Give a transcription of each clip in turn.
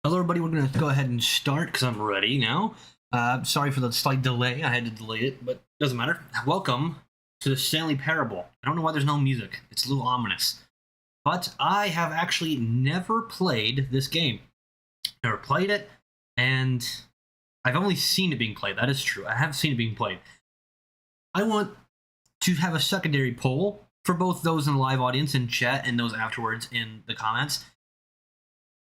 Hello, everybody. We're going to go ahead and start because I'm ready now. Sorry for the slight delay. I had to delay it, but doesn't matter. Welcome to the Stanley Parable. I don't know why there's no music. It's a little ominous. But I have actually never played this game. Never played it, and I've only seen it being played. That is true. I have seen it being played. I want to have a secondary poll for both those in the live audience in chat and those afterwards in the comments.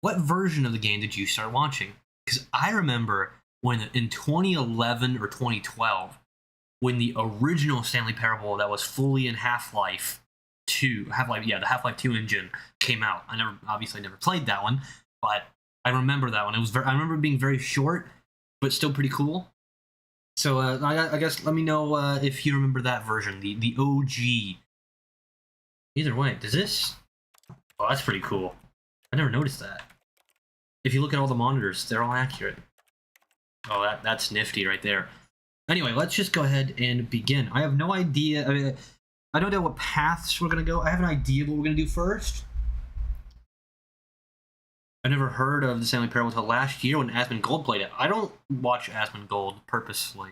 What version of the game did you start watching? Because I remember when in 2011 or 2012, when the original Stanley Parable that was fully in Half-Life 2, the Half-Life 2 engine came out. I obviously never played that one, but I remember that one. I remember it being very short, but still pretty cool. So I guess let me know if you remember that version, the OG. Either way, does this? Oh, that's pretty cool. I never noticed that. If you look at all the monitors, they're all accurate. Oh, that's nifty right there. Anyway, let's just go ahead and begin. I have no idea. I don't know what paths we're going to go. I have an idea of what we're going to do first. I never heard of the Stanley Parable until last year when Asmongold played it. I don't watch Asmongold purposely.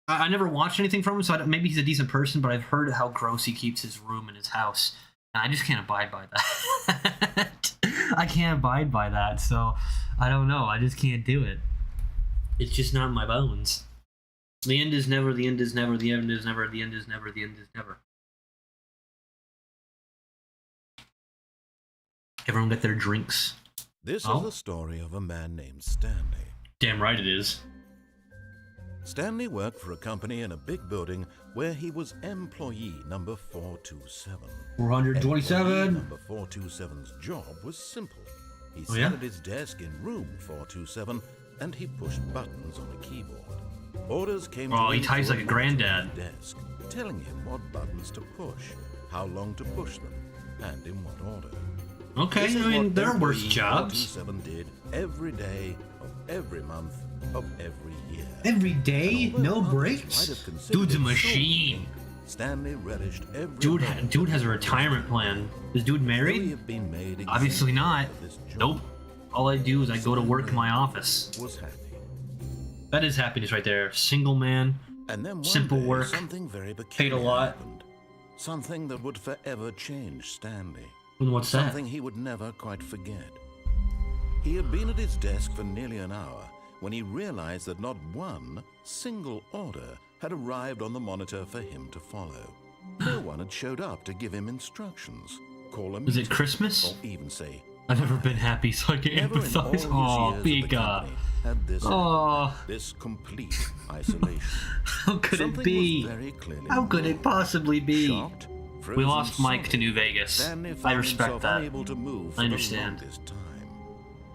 I never watched anything from him, so maybe he's a decent person, but I've heard how gross he keeps his room in his house. And I just can't abide by that. I can't abide by that, so I don't know. I just can't do it. It's just not in my bones. The end is never, the end is never, the end is never, the end is never, the end is never. Everyone get their drinks. This is the story of a man named Stanley. Damn right it is. Stanley worked for a company in a big building where he was employee number 427. 427. Employee number 427's job was simple. He sat at his desk in room 427 and he pushed buttons on a keyboard. Orders came to him. He types like a granddad. Desk, telling him what buttons to push, how long to push them, and in what order. Okay, I mean, there are worse jobs. 427 did every day of every month of every year. Every day, no breaks. Dude's a machine. Stanley relished every dude has a retirement plan. Is dude married? Obviously not. Nope. All I do is I go to work in my office. Was happy. That is happiness right there. Single man, and then simple work, something very paid a lot. Happened. Something that would forever change Stanley. And what's that? Something he would never quite forget. He had been at his desk for nearly an hour when he realized that not one single order had arrived on the monitor for him to follow. No one had showed up to give him instructions, call him. Is it Christmas? Or even say, I've never been happy, so I can empathize. Oh, big had this complete isolation. How could it be? How could it possibly be? Shocked, we lost Mike to New Vegas. I respect that. I understand.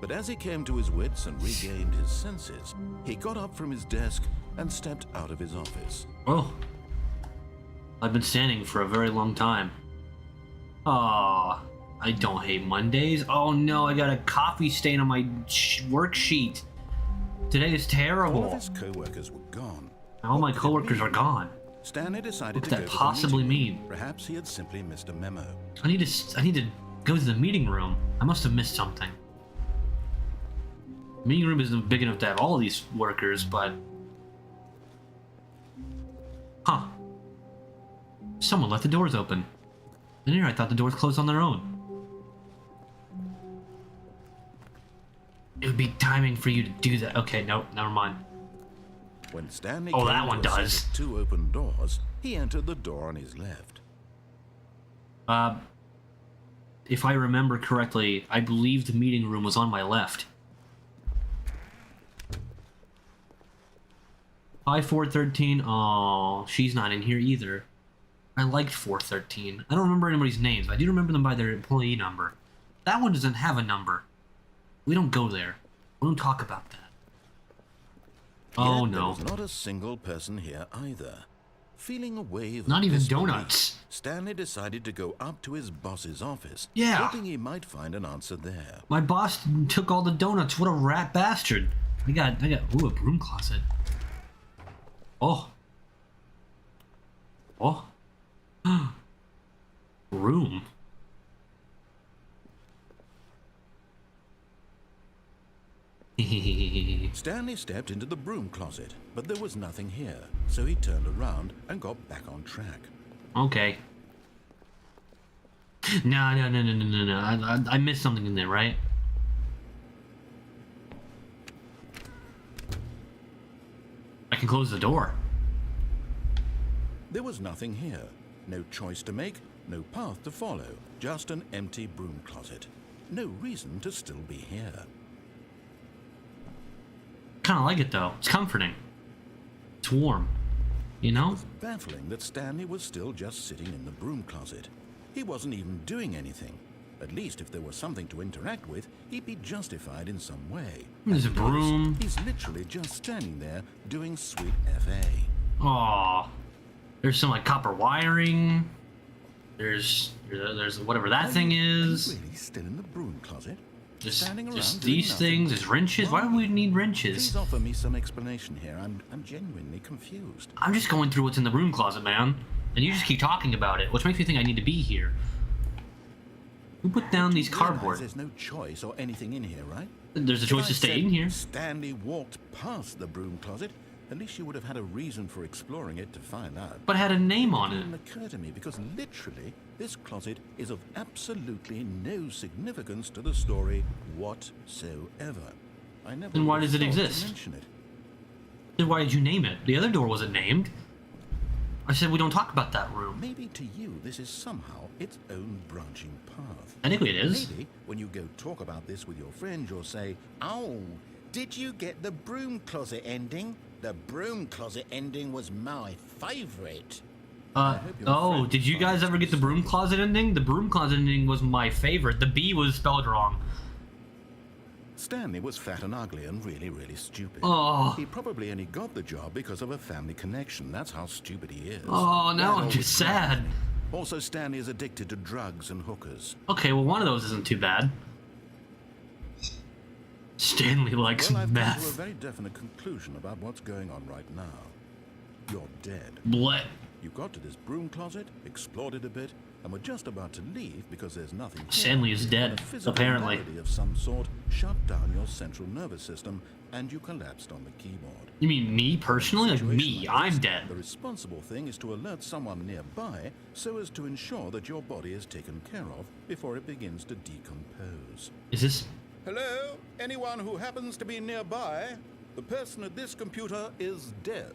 But as he came to his wits and regained his senses, he got up from his desk and stepped out of his office. Oh, I've been standing for a very long time. Ah, I don't hate Mondays. Oh no, I got a coffee stain on my worksheet. Today is terrible. All of his co-workers were gone. All my co-workers are gone. Stanley decided what could to that go possibly to the meeting. mean? Perhaps he had simply missed a memo. I need to go to the meeting room. I must have missed something. The meeting room isn't big enough to have all of these workers, but someone left the doors open. And here I thought the doors closed on their own. It would be timing for you to do that. Okay, nope, never mind. When Stanley that one does. Two open doors, he entered the door on his left. If I remember correctly, I believe the meeting room was on my left. Hi, 413. Oh, she's not in here either. I liked 413. I don't remember anybody's names. I do remember them by their employee number. That one doesn't have a number. We don't go there. We don't talk about that. Oh, no. There was not a single person here either. Feeling a wave not of even disbelief, donuts. Stanley decided to go up to his boss's office, hoping he might find an answer there. My boss took all the donuts. What a rat bastard. I got ooh, a broom closet. Oh. Room. Stanley stepped into the broom closet, but there was nothing here, so he turned around and got back on track. Okay. No. I missed something in there, right? I can close the door. There was nothing here. No choice to make, no path to follow, just an empty broom closet. No reason to still be here. Kind of like it though. It's comforting. It's warm. You know? It was baffling that Stanley was still just sitting in the broom closet. He wasn't even doing anything. At least if there was something to interact with, he'd be justified in some way. There's a broom. He's literally just standing there doing sweet FA. Aw. There's some like copper wiring. There's whatever that thing is. Are you really still in the broom closet? Just Standing around doing these nothing? things. There's wrenches. Why would we need wrenches? Please offer me some explanation here. I'm genuinely confused. I'm just going through what's in the broom closet, man. And you just keep talking about it, which makes me think I need to be here. Who put down these You realize cardboard? There's no choice or anything in here, right? There's a choice to If I stay said in here. Stanley walked past the broom closet, at least you would have had a reason for exploring it to find out. But it had a name on It it. didn't occur to me because literally this closet is of absolutely no significance to the story whatsoever. I never Then why would have does it thought to exist? mention it. Then why did you name it? The other door wasn't named. I said we don't talk about that room. Maybe to you this is somehow its own branching path. Technically it is. Maybe when you go talk about this with your friends, you'll say, "Oh, did you get the broom closet ending? The broom closet ending was my favorite." hope your Oh, friend did you guys finds ever get the this broom closet ending? The broom closet ending was my favorite. The B was spelled wrong. Stanley was fat and ugly and really, really stupid. Oh. He probably only got the job because of a family connection. That's how stupid he is. Oh, now That I'm always just drives sad. me. Also, Stanley is addicted to drugs and hookers. Okay, well one of those isn't too bad. Stanley likes Well, I've come to a meth. very definite conclusion about what's going on right now. You're dead. What? You got to this broom closet, explored it a bit, and were just about to leave because there's nothing here. Stanley is dead, when a physical apparently. malady of some sort shut down your central nervous system, and you collapsed on the keyboard. You mean me personally? Like Situation me, like I'm this, dead. The responsible thing is to alert someone nearby so as to ensure that your body is taken care of before it begins to decompose. Is this... Hello? Anyone who happens to be nearby? The person at this computer is dead.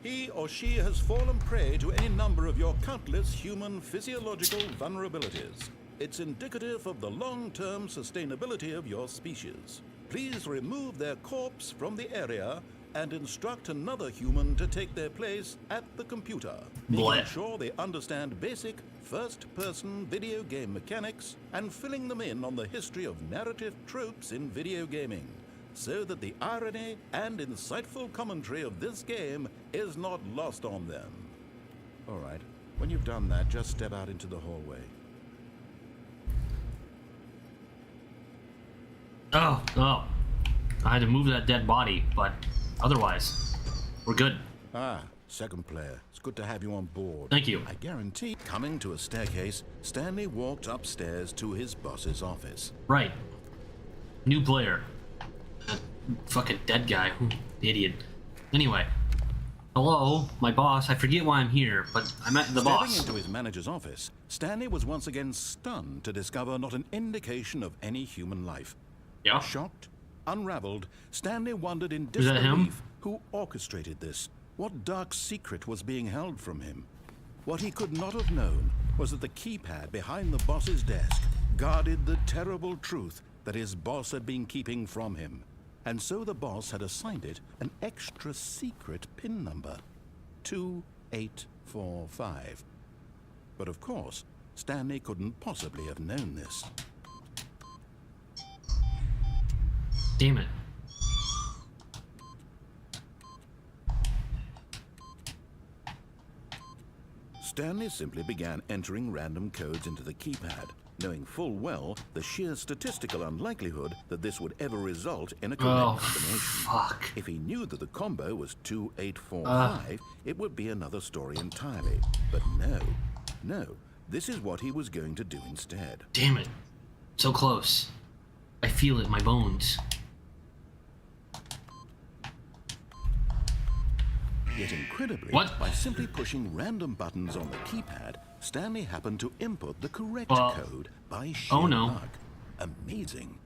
He or she has fallen prey to any number of your countless human physiological vulnerabilities. It's indicative of the long-term sustainability of your species. Please remove their corpse from the area and instruct another human to take their place at the computer. What? Making sure they understand basic first-person video game mechanics and filling them in on the history of narrative tropes in video gaming, so that the irony and insightful commentary of this game is not lost on them. All right, when you've done that, just step out into the hallway. Oh. I had to move that dead body, but otherwise, we're good. Ah, second player. It's good to have you on board. Thank you. I guarantee. Coming to a staircase, Stanley walked upstairs to his boss's office. Right. New player. That fucking dead guy. Idiot. Anyway. Hello, my boss. I forget why I'm here, but I met the boss. Stepping into his manager's office, Stanley was once again stunned to discover not an indication of any human life. Yeah. Shocked, unraveled, Stanley wondered in Was that him? disbelief who orchestrated this. What dark secret was being held from him? What he could not have known was that the keypad behind the boss's desk guarded the terrible truth that his boss had been keeping from him. And so the boss had assigned it an extra secret PIN number, 2845. But of course, Stanley couldn't possibly have known this. Damn it. Stanley simply began entering random codes into the keypad, knowing full well the sheer statistical unlikelihood that this would ever result in a correct Oh, combination. fuck. If he knew that the combo was 2845, it would be another story entirely. But no, this is what he was going to do instead. Damn it. So close. I feel it in my bones. Yet incredibly, What? by simply pushing random buttons on the keypad, Stanley happened to input the correct code by sheer luck. Amazing.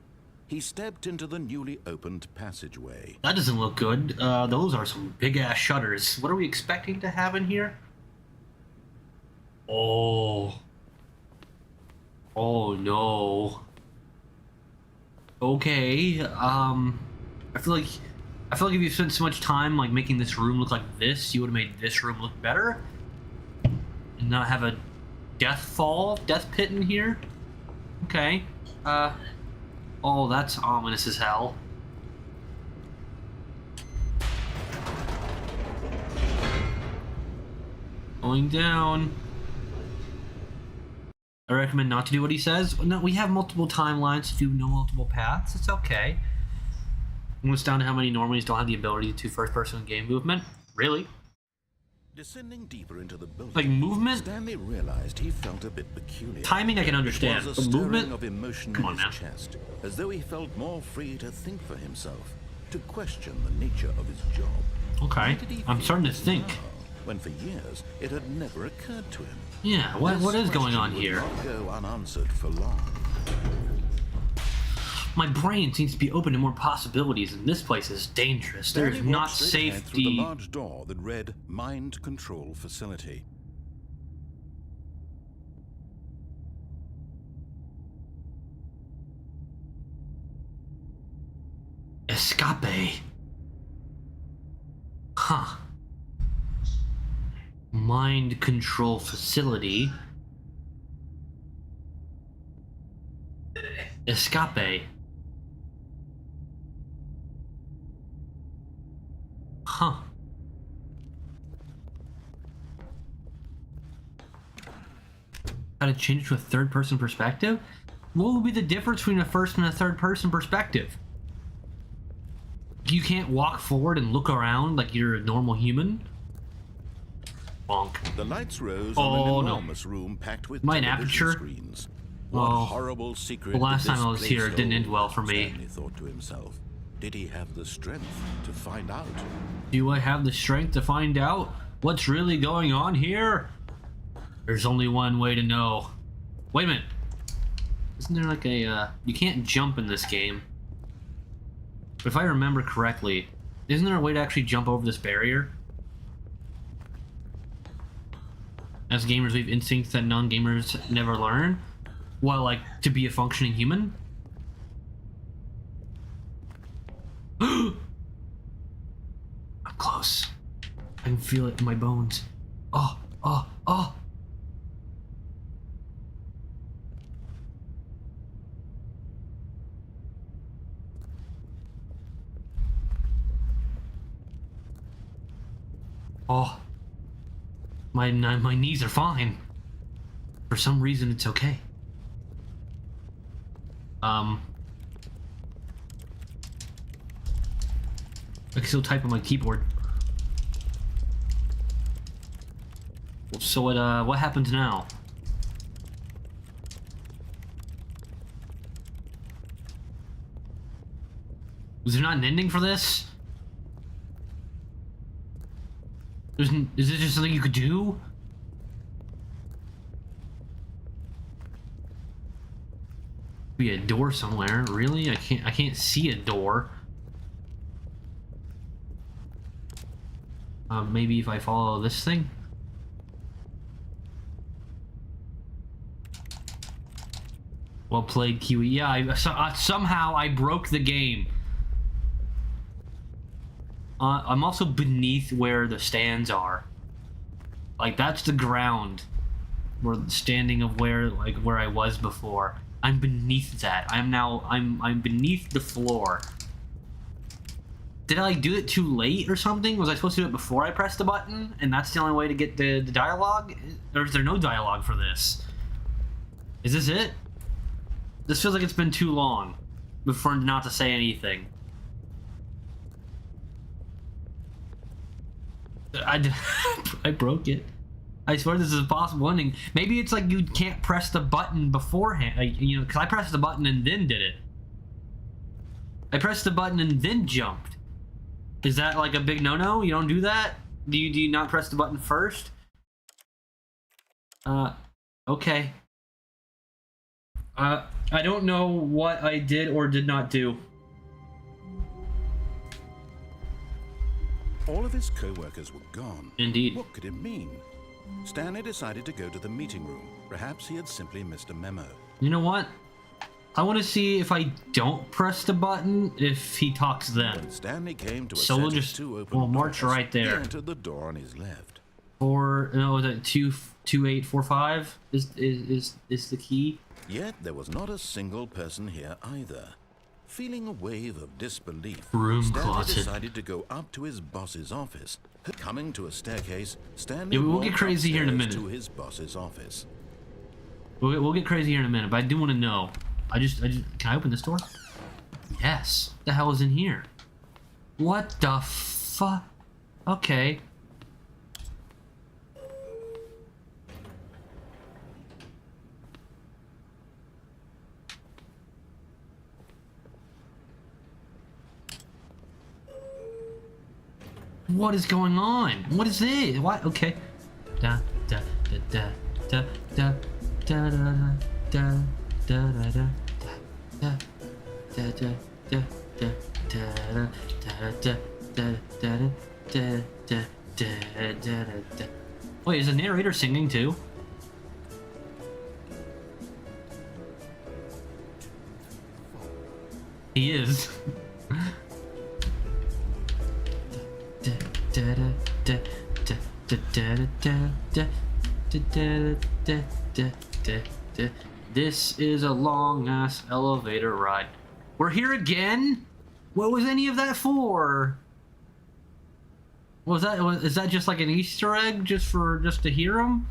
He stepped into the newly opened passageway. That doesn't look good. Those are some big-ass shutters. What are we expecting to have in here? Oh. Oh, no. Okay, I feel like if you spent so much time, like, making this room look like this, you would have made this room look better. And not have a death pit in here. Okay. Oh, that's ominous as hell. Going down. I recommend not to do what he says. No, we have multiple timelines to do multiple paths. It's okay. When it's down to how many normies don't have the ability to first-person game movement. Really? Descending deeper into the building, like movement? Stanley realized he felt a bit peculiar. Timing I can understand, but movement? Of emotion Come on in now. his chest, as though he felt more free to think for himself, to question the nature of his job. Okay, I'm starting to think. Now, when for years it had never occurred to him. Yeah, what is going on here? Would not go unanswered for long. My brain seems to be open to more possibilities, and this place is dangerous. There is Stanley not walked straight ahead through the safety. large door that read Mind Control Facility. Escape. Huh. Mind control facility. Escape. Huh. How to change it to a third-person perspective? What would be the difference between a first and a third-person perspective? You can't walk forward and look around like you're a normal human? Bonk. The lights rose Oh, on an no. enormous room packed with My television aperture? screens. What Oh. horrible secret The last did time this I was here, place it didn't end hold? well for me. Stanley thought to himself. Did he have the strength to find out? Do I have the strength to find out what's really going on here? There's only one way to know. Wait a minute. Isn't there like a, you can't jump in this game. But if I remember correctly, isn't there a way to actually jump over this barrier? As gamers, we have instincts that non-gamers never learn. Well, like, to be a functioning human? I'm close. I can feel it in my bones. Oh, oh, oh. Oh. My knees are fine. For some reason, it's okay. I can still type on my keyboard. So what happens now? Was there not an ending for this? Is this just something you could do? Be a door somewhere. Really? I can't see a door. Maybe if I follow this thing. Well played, Kiwi. Yeah, somehow I broke the game. I'm also beneath where the stands are. Like, that's the ground. Where the standing of where I was before. I'm beneath that. I'm beneath the floor. Did I like do it too late or something? Was I supposed to do it before I pressed the button? And that's the only way to get the dialogue? Or is there no dialogue for this? Is this it? This feels like it's been too long for him not to say anything. I broke it. I swear this is a possible ending. Maybe it's like you can't press the button beforehand. Because I pressed the button and then did it. I pressed the button and then jumped. Is that like a big no-no? You don't do that? Do you not press the button first? Okay. I don't know what I did or did not do. All of his co-workers were gone. Indeed. What could it mean? Stanley decided to go to the meeting room. Perhaps he had simply missed a memo. You know what? I want to see if I don't press the button, if he talks then. When Stanley came to a So set we'll of just two open march doors, right there. He entered the door on his left. Is it 2845 is the key? Yet there was not a single person here either. Feeling a wave of disbelief, Room Stanley closet. decided to go up to his boss's office. Coming to a staircase, Stanley Yeah, we'll get walked crazy here in a upstairs minute. to his boss's office. We'll get crazy here in a minute, but I do want to know. I just can I open this door? Yes. What the hell is in here? What the fuck? Okay. What is going on? What is it? What? Okay. Da da da da da da da da da da da da da da da da. Wait, is the narrator singing too? He is. This is a long ass elevator ride. We're here again? What was any of that for? Is that just like an Easter egg just to hear him?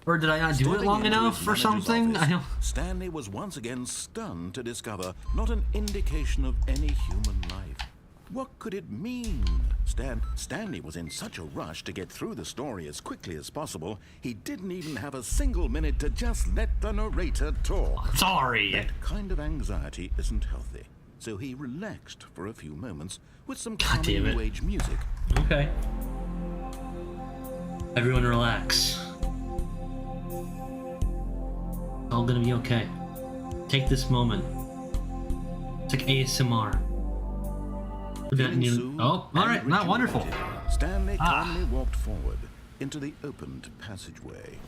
Or did I not do it long enough or something? I don't... Stanley was once again stunned to discover not an indication of any human life. What could it mean? Stanley was in such a rush to get through the story as quickly as possible, he didn't even have a single minute to just let the narrator talk. Sorry. That kind of anxiety isn't healthy, so he relaxed for a few moments with some God damn calming it. new age music. Okay. Everyone relax. It's all gonna be okay. Take this moment. It's like ASMR. Oh, alright, not wonderful. Stanley calmly walked forward into the opened passageway.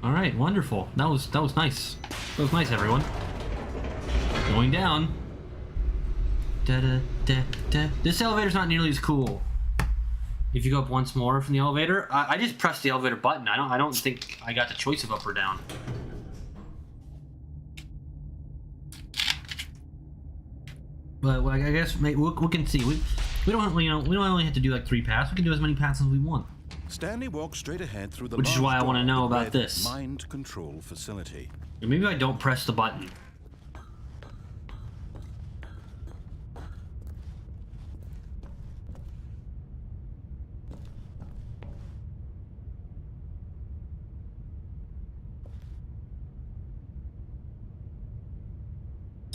Alright, wonderful. That was nice. That was nice, everyone. Going down. Da da da da. This elevator's not nearly as cool. If you go up once more from the elevator, I just pressed the elevator button. I don't think I got the choice of up or down. But I guess we can see. We don't only have to do like 3 paths. We can do as many paths as we want. Stanley walked straight ahead through the Which is why I want to know about this. mind control facility. Or maybe I don't press the button.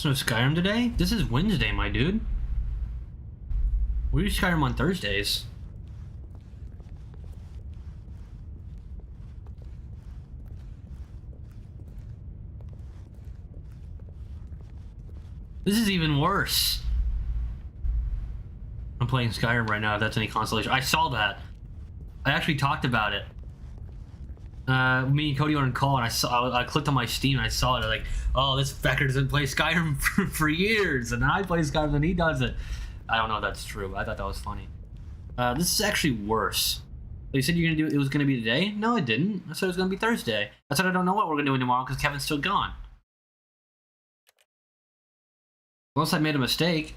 There's no Skyrim today? This is Wednesday, my dude. We do Skyrim on Thursdays. This is even worse. I'm playing Skyrim right now, if that's any consolation. I saw that. I actually talked about it. Me and Cody were on call, and I clicked on my Steam, and I saw it. Like, oh, this fucker doesn't play Skyrim for years, and I play Skyrim, and he does it. I don't know if that's true. I thought that was funny. This is actually worse. You said it was gonna be today? No, I didn't. I said it was gonna be Thursday. I said I don't know what we're gonna do tomorrow because Kevin's still gone. Unless I made a mistake.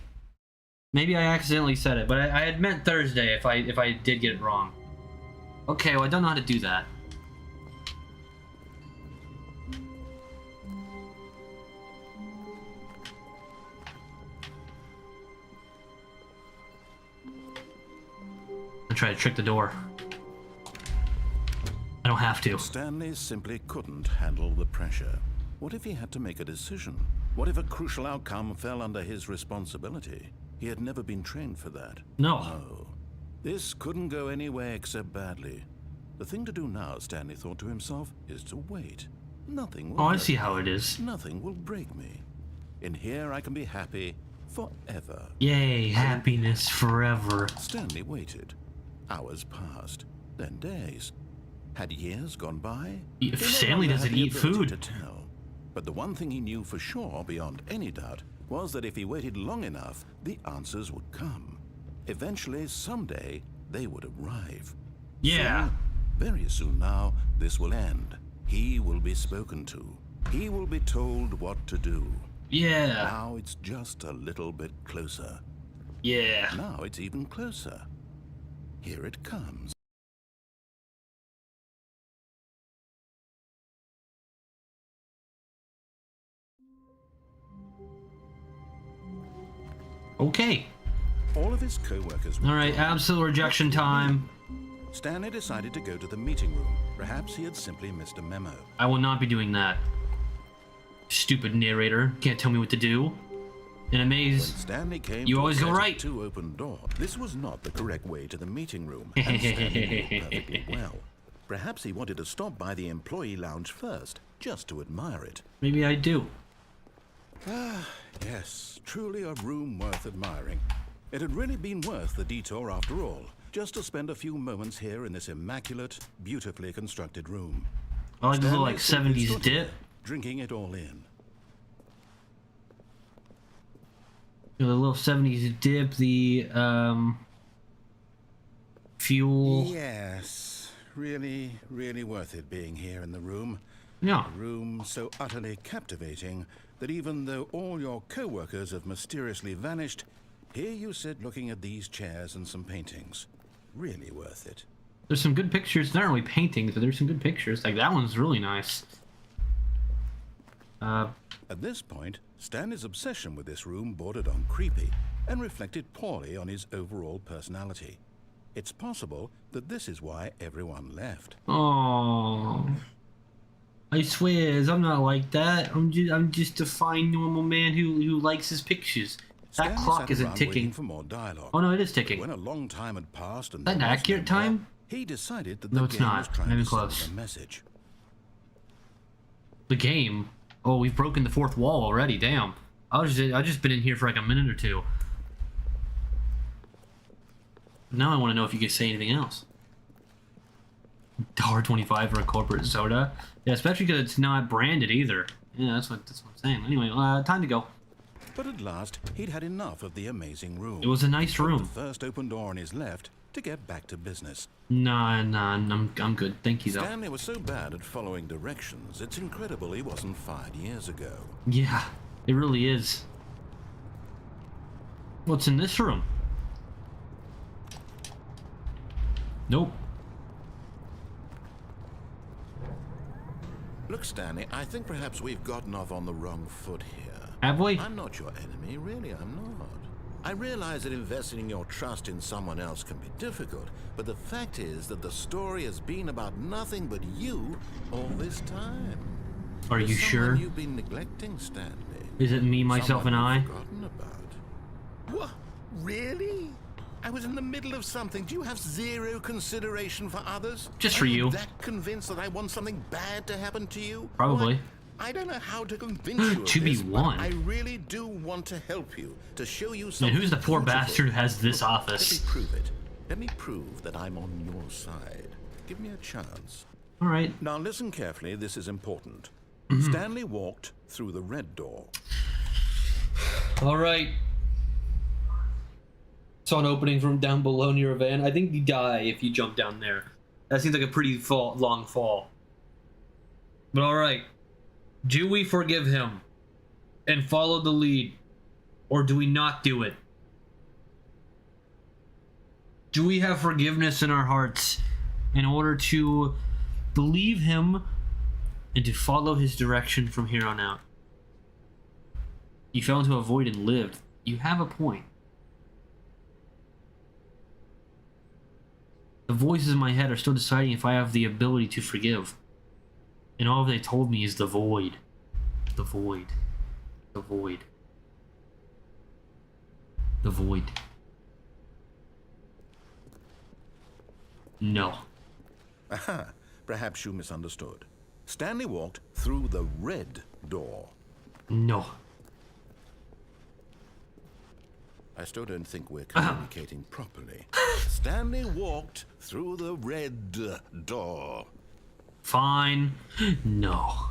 Maybe I accidentally said it, but I had meant Thursday if I did get it wrong. Okay, well I don't know how to do that. I'll try to trick the door. I don't have to. Stanley simply couldn't handle the pressure. What if he had to make a decision? What if a crucial outcome fell under his responsibility? He had never been trained for that. No. No. This couldn't go anywhere except badly. The thing to do now, Stanley thought to himself, is to wait. Nothing will Oh, I hurt see me. how it is. Nothing will break me. In here I can be happy forever. Yay, happiness forever. Stanley waited. Hours passed, then days. Had years gone by? If He no Stanley longer doesn't had the eat ability food. to tell. But the one thing he knew for sure, beyond any doubt, was that if he waited long enough, the answers would come. Eventually, someday, they would arrive. Yeah. Soon, very soon now, this will end. He will be spoken to. He will be told what to do. Yeah. Now it's just a little bit closer. Yeah. Now it's even closer. Here it comes. Okay. All of his co-workers were All right, gone. absolute rejection time. Stanley decided to go to the meeting room. Perhaps he had simply missed a memo. I will not be doing that. Stupid narrator. Can't tell me what to do. In a When maze, Stanley came you to always a go set of right. 2 open doors, this was not the correct way to the meeting room, and Stanley knew it perfectly well. Perhaps he wanted to stop by the employee lounge first, just to admire it. maybe I do. Yes, truly a room worth admiring. It had really been worth the detour after all, just to spend a few moments here in this immaculate, beautifully constructed room. I like this little Stanley like simply 70s stood dip. here, drinking it all in. You know, the little 70s dip, the fuel. Yes, really, really worth it being here in the room. Yeah. A room so utterly captivating that even though all your co-workers have mysteriously vanished, here you sit looking at these chairs and some paintings. Really worth it. There's some good pictures. Not really paintings, but there's some good pictures. Like that one's really nice. At this point, Stanley's obsession with this room bordered on creepy and reflected poorly on his overall personality. It's possible that this is why everyone left. Oh. I swear, I'm not like that. I'm just a fine normal man who likes his pictures. That Stanley clock sat isn't around waiting ticking. for more dialogue. Oh no, it is ticking. When a long time had passed and Is that there an was accurate no more, time? he decided that No, the it's game not. was trying Maybe to send close. him a message. The game. Oh, we've broken the fourth wall already. Damn. I just been in here for like a minute or two. Now I want to know if you can say anything else. $1.25 for a corporate soda. Yeah, especially because it's not branded either. Yeah, that's what I'm saying. Anyway, time to go. But at last, he'd had enough of the amazing room. It was a nice Took room. the first open door on his left to get back to business. Nah, I'm good. Thank you though. Stanley was so bad at following directions, it's incredible he wasn't fired years ago. Yeah, it really is. What's in this room? Nope. Look, Stanley, I think perhaps we've gotten off on the wrong foot here. Have we? I'm not your enemy, really, I'm not. I realize that investing your trust in someone else can be difficult, but the fact is that the story has been about nothing but you all this time. Are you There's someone sure? You've been neglecting, Stanley. Is it me, myself, and Someone I? you've forgotten about. What? Really? I was in the middle of something. Do you have zero consideration for others? Just for Are you. That convinced that I want something bad to happen to you? Probably. What? I don't know how to convince you of 2v1. this, but I really do want to help you, to show you And something. who's the poor beautiful. bastard who has this Let me office? prove it. Let me prove that I'm on your side. Give me a chance. All right. Now listen carefully, this is important. Mm-hmm. Stanley walked through the red door. All right. Saw an opening from down below near a van. I think you die if you jump down there. That seems like a pretty long fall. But all right. Do we forgive him and follow the lead, or do we not do it? Do we have forgiveness in our hearts in order to believe him and to follow his direction from here on out? You fell into a void and lived. You have a point. The voices in my head are still deciding if I have the ability to forgive. And all they told me is the void. The void. The void. The void. No. Aha, perhaps you misunderstood. Stanley walked through the red door. No. I still don't think we're communicating properly. Stanley walked through the red door. Fine. No.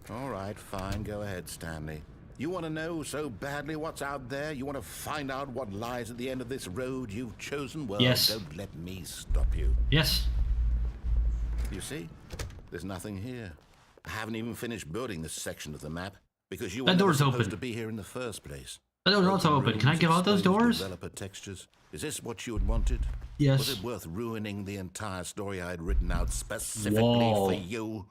All right, fine. Go ahead, Stanley. You want to know so badly what's out there? You want to find out what lies at the end of this road you've chosen? Well, yes. Don't let me stop you. Yes. You see? There's nothing here. I haven't even finished building this section of the map because you were that door's supposed open. to be here in the first place. That door's also open. Can I give out those doors? Developer textures. Is this what you had wanted? Yes. Was it worth ruining the entire story I had written out specifically for you?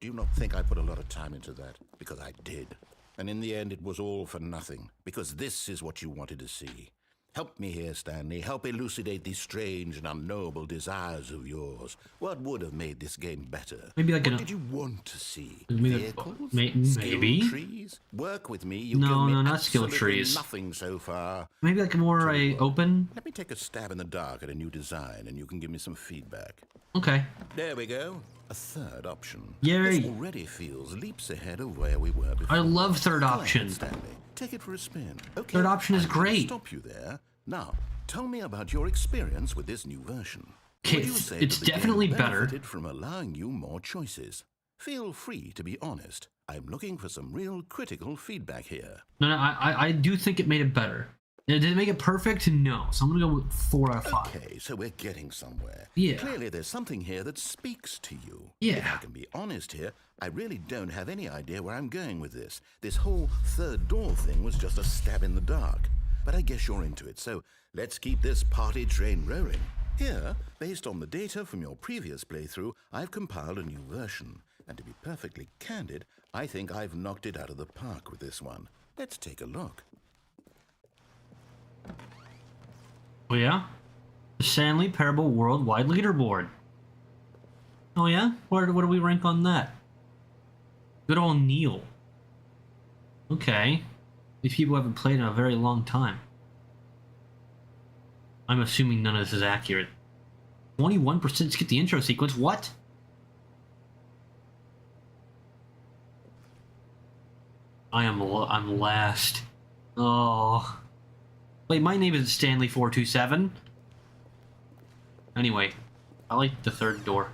Do you not think I put a lot of time into that? Because I did. And in the end, it was all for nothing. Because this is what you wanted to see. Help me here, Stanley. Help elucidate these strange and unknowable desires of yours. What would have made this game better? Maybe like what did you want to see? Maybe. Vehicles? Skill trees? Work with me. You no, give me not skill trees. Nothing so far. Maybe like more open. Let me take a stab in the dark at a new design, and you can give me some feedback. Okay. There we go. A third option. Yay. This already feels leaps ahead of where we were before. I love third option. Stanley, take it for a spin. Okay. Third option is great. Stop you there. Now, tell me about your experience with this new version. Okay, it's definitely better. From allowing you more choices. Feel free to be honest. I'm looking for some real critical feedback here. No, I do think it made it better. Did it make it perfect? No. So I'm gonna go with 4 out of 5. Okay, so we're getting somewhere. Yeah. Clearly there's something here that speaks to you. Yeah. If I can be honest here, I really don't have any idea where I'm going with this. This whole third door thing was just a stab in the dark. But I guess you're into it, so let's keep this party train rolling. Here, based on the data from your previous playthrough, I've compiled a new version. And to be perfectly candid, I think I've knocked it out of the park with this one. Let's take a look. Oh yeah? The Stanley Parable Worldwide Leaderboard. Oh yeah? What do we rank on that? Good old Neil. Okay. These people haven't played in a very long time. I'm assuming none of this is accurate. 21% skip the intro sequence. What? I'm last. Oh. Wait, my name is Stanley427. Anyway, I like the third door.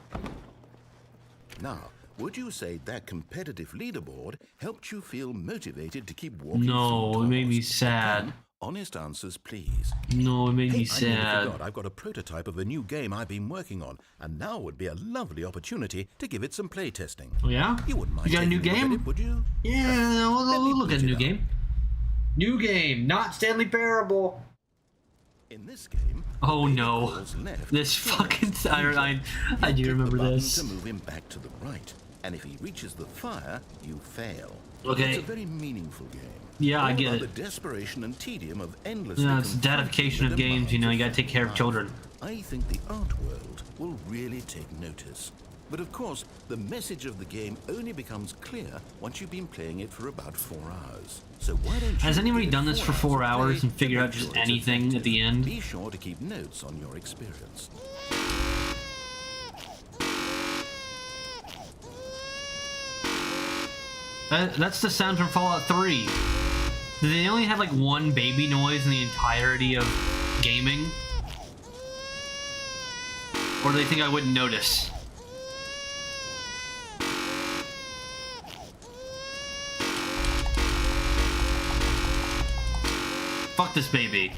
Now, would you say that competitive leaderboard helped you feel motivated to keep walking? No, it made me sad. Honest answers, please. No, it made me I sad. forgot. I've got a prototype of a new game I've been working on, and now would be a lovely opportunity to give it some play testing. Oh yeah? You wouldn't mind You got a new taking look at game? it, would you? Yeah, we'll look at a new up. game. New game, not Stanley Parable. In this game, Oh Baby no. calls left, This fucking... I you do click remember the button this. to move him back to the right, and if he reaches the fire, you fail. Okay. It's a very meaningful game. Yeah, I All get about it. The desperation and tedium of endlessly Yeah, it's the datification of games, you know, you gotta take care of children. I think the art world will really take notice. But of course, the message of the game only becomes clear once you've been playing it for about 4 hours. So why don't you Has anybody give it done this for 4 of play hours and to figured make out just sure it's anything effective? at the end? Be sure to keep notes on your experience. That's the sound from Fallout 3. Do they only have like one baby noise in the entirety of gaming? Or do they think I wouldn't notice? Fuck this baby.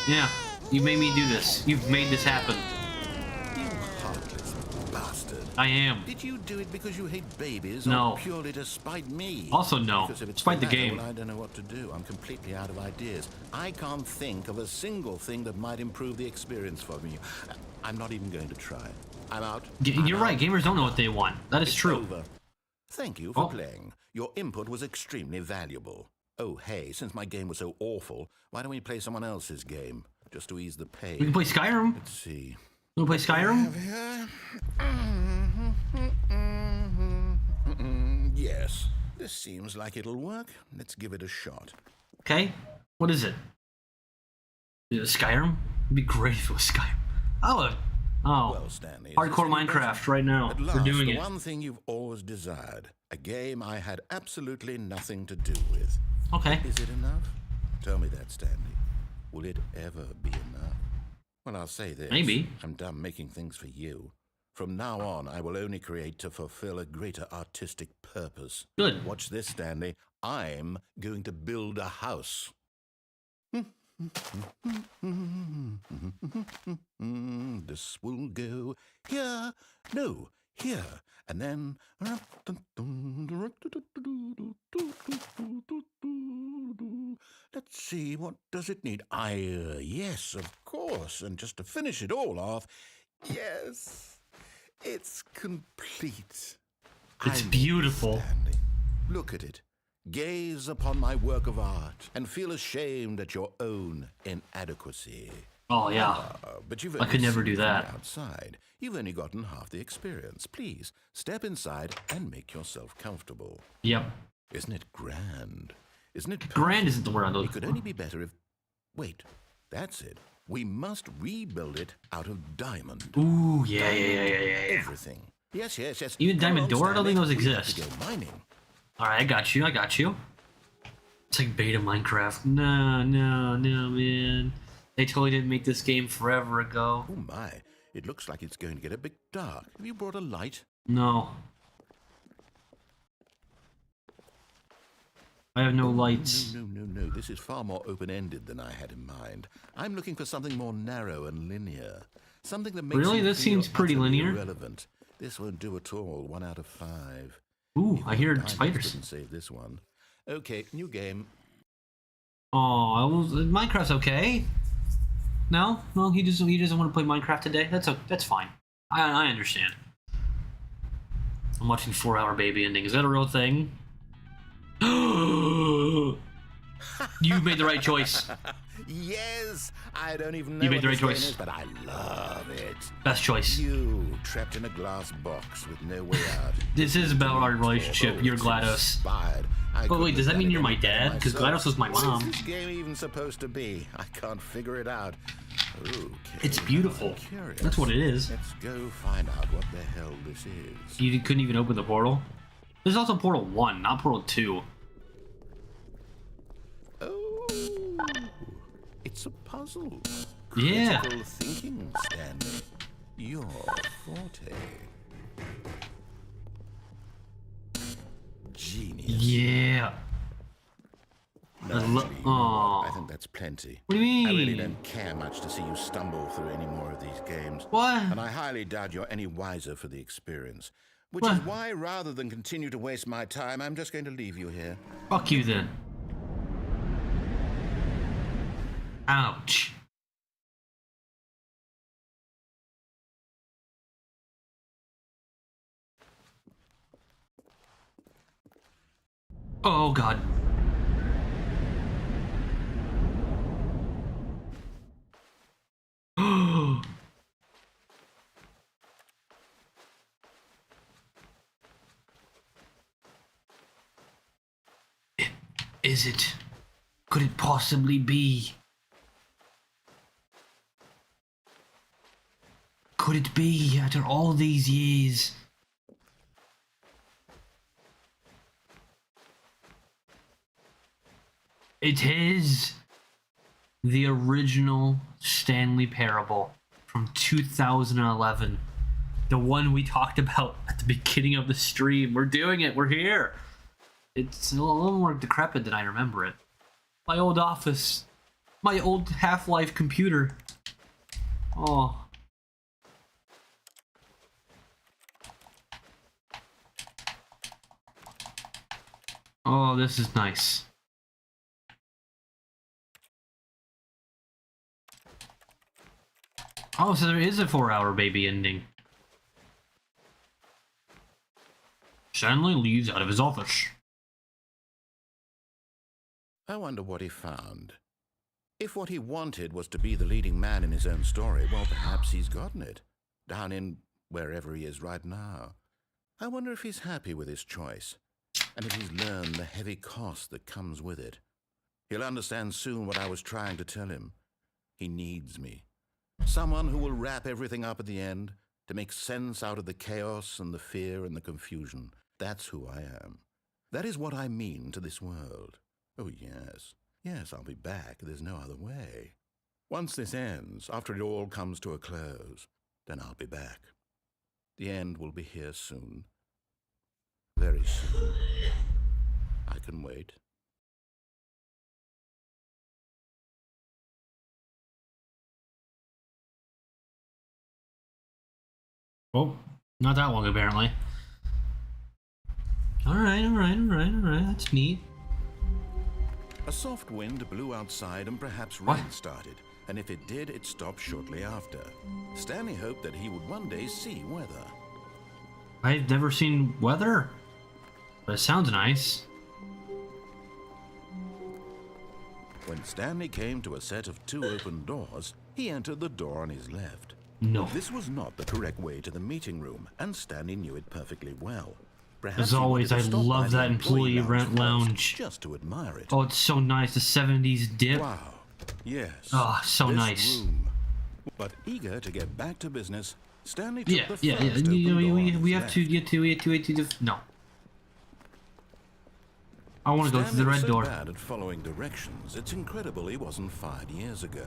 Yeah, you made me do this. You've made this happen. You heartless bastard. I am. Did you do it because you hate babies No. or purely to spite me? Also no. Because if it's Spite the latter, game. well, I don't know what to do. I'm completely out of ideas. I can't think of a single thing that might improve the experience for me. I'm not even going to try. I'm out. You're right, gamers don't know what they want. That is It's true. over. Thank you for Oh. playing. Your input was extremely valuable. Oh, hey, since my game was so awful, why don't we play someone else's game? Just to ease the pain. We can play Skyrim. Let's see. You wanna play Skyrim? Have here. This seems like it'll work. Let's give it a shot. Okay. What is it? Is it Skyrim? It'd be great if it was Skyrim. Oh. Well, Stanley, Hardcore Minecraft right now. At We're last, doing the it. one thing you've always desired. A game I had absolutely nothing to do with. Okay. Is it enough? Tell me that, Stanley. Will it ever be enough? Well, I'll say this. Maybe. I'm done making things for you. From now on, I will only create to fulfill a greater artistic purpose. Good. Watch this, Stanley. I'm going to build a house. This will go here, no, here, and then... Let's see, what does it need? Yes, of course, and just to finish it all off, yes, it's complete. It's beautiful. Stanley, look at it. Gaze upon my work of art and feel ashamed at your own inadequacy. Oh, yeah. But you've I could only never seen do from that. the outside. You've only gotten half the experience. Please, step inside and make yourself comfortable. Yep. Isn't it grand? Isn't it perfect? Grand isn't the word on those. It could only be better if... Wait, that's it. We must rebuild it out of diamond. Ooh, yeah. Everything. Yes. Even Come diamond on, door? I don't think Stanley. those We have exist. to go mining. Alright, I got you. It's like beta Minecraft. No, man. They totally didn't make this game forever ago. Oh my, it looks like it's going to get a bit dark. Have you brought a light? No. I have no lights. No. This is far more open-ended than I had in mind. I'm looking for something more narrow and linear. Something that makes Really? you This feel seems pretty utterly linear. irrelevant. This won't do at all. 1 out of 5. Ooh, Even I hear diamonds spiders. didn't save this one. Okay, new game. Oh, Minecraft's okay. No, he doesn't want to play Minecraft today. That's fine. I understand. I'm watching 4 Hour Baby Ending. Is that a real thing? You made the right choice. Yes, I don't even know You made what the right this game choice. is, but I love it. Best choice. You trapped in a glass box with no way out. This is about our relationship. You're GLaDOS. But wait, does that mean you're my dad? Because GLaDOS was my mom. What is this game even supposed to be? I can't figure it out. Okay, It's beautiful. I'm curious. That's what it is. Let's go find out what the hell this is. You couldn't even open the portal? There's also Portal 1, not Portal 2. Oh, it's a puzzle. Yeah. Critical thinking, Stanley. Your forte. Genius. Yeah. No, I lo- actually, you know what? Aw. I think that's plenty. What do you I really mean? don't care much to see you stumble through any more of these games. What? And I highly doubt you're any wiser for the experience. Which What? is why, rather than continue to waste my time, I'm just going to leave you here. Fuck you then. Ouch. Oh god. Is it? Could it possibly be? Could it be after all these years? It is the original Stanley Parable from 2011. The one we talked about at the beginning of the stream. We're doing it. We're here. It's a little more decrepit than I remember it. My old office. My old Half-Life computer. Oh. Oh, this is nice. Oh, so there is a 4-hour baby ending. Stanley leaves out of his office. I wonder what he found. If what he wanted was to be the leading man in his own story, well, perhaps he's gotten it. Down in wherever he is right now. I wonder if he's happy with his choice. and if he's learned the heavy cost that comes with it. He'll understand soon what I was trying to tell him. He needs me. Someone who will wrap everything up at the end to make sense out of the chaos and the fear and the confusion. That's who I am. That is what I mean to this world. Oh, yes. Yes, I'll be back. There's no other way. Once this ends, after it all comes to a close, then I'll be back. The end will be here soon. Very soon. I can wait. Oh, not that long apparently. Alright, that's neat. A soft wind blew outside and perhaps rain started, and if it did, it stopped shortly after. Stanley hoped that he would one day see weather. I've never seen weather, but it sounds nice. When Stanley came to a set of 2 open doors, he entered the door on his left. No. This was not the correct way to the meeting room, and Stanley knew it perfectly well. Perhaps As he always, wanted to I stop by love the that employee rent first, lounge. just to admire it. Oh, it's so nice. The 70s dip. Wow. Yes. Oh, so this nice. Room. But eager to get back to business, Stanley took Yeah. the first open You know, door on we his have left. to get to no. I want to go through the Stanley was red so door. bad at following directions, it's incredible he wasn't fired years ago.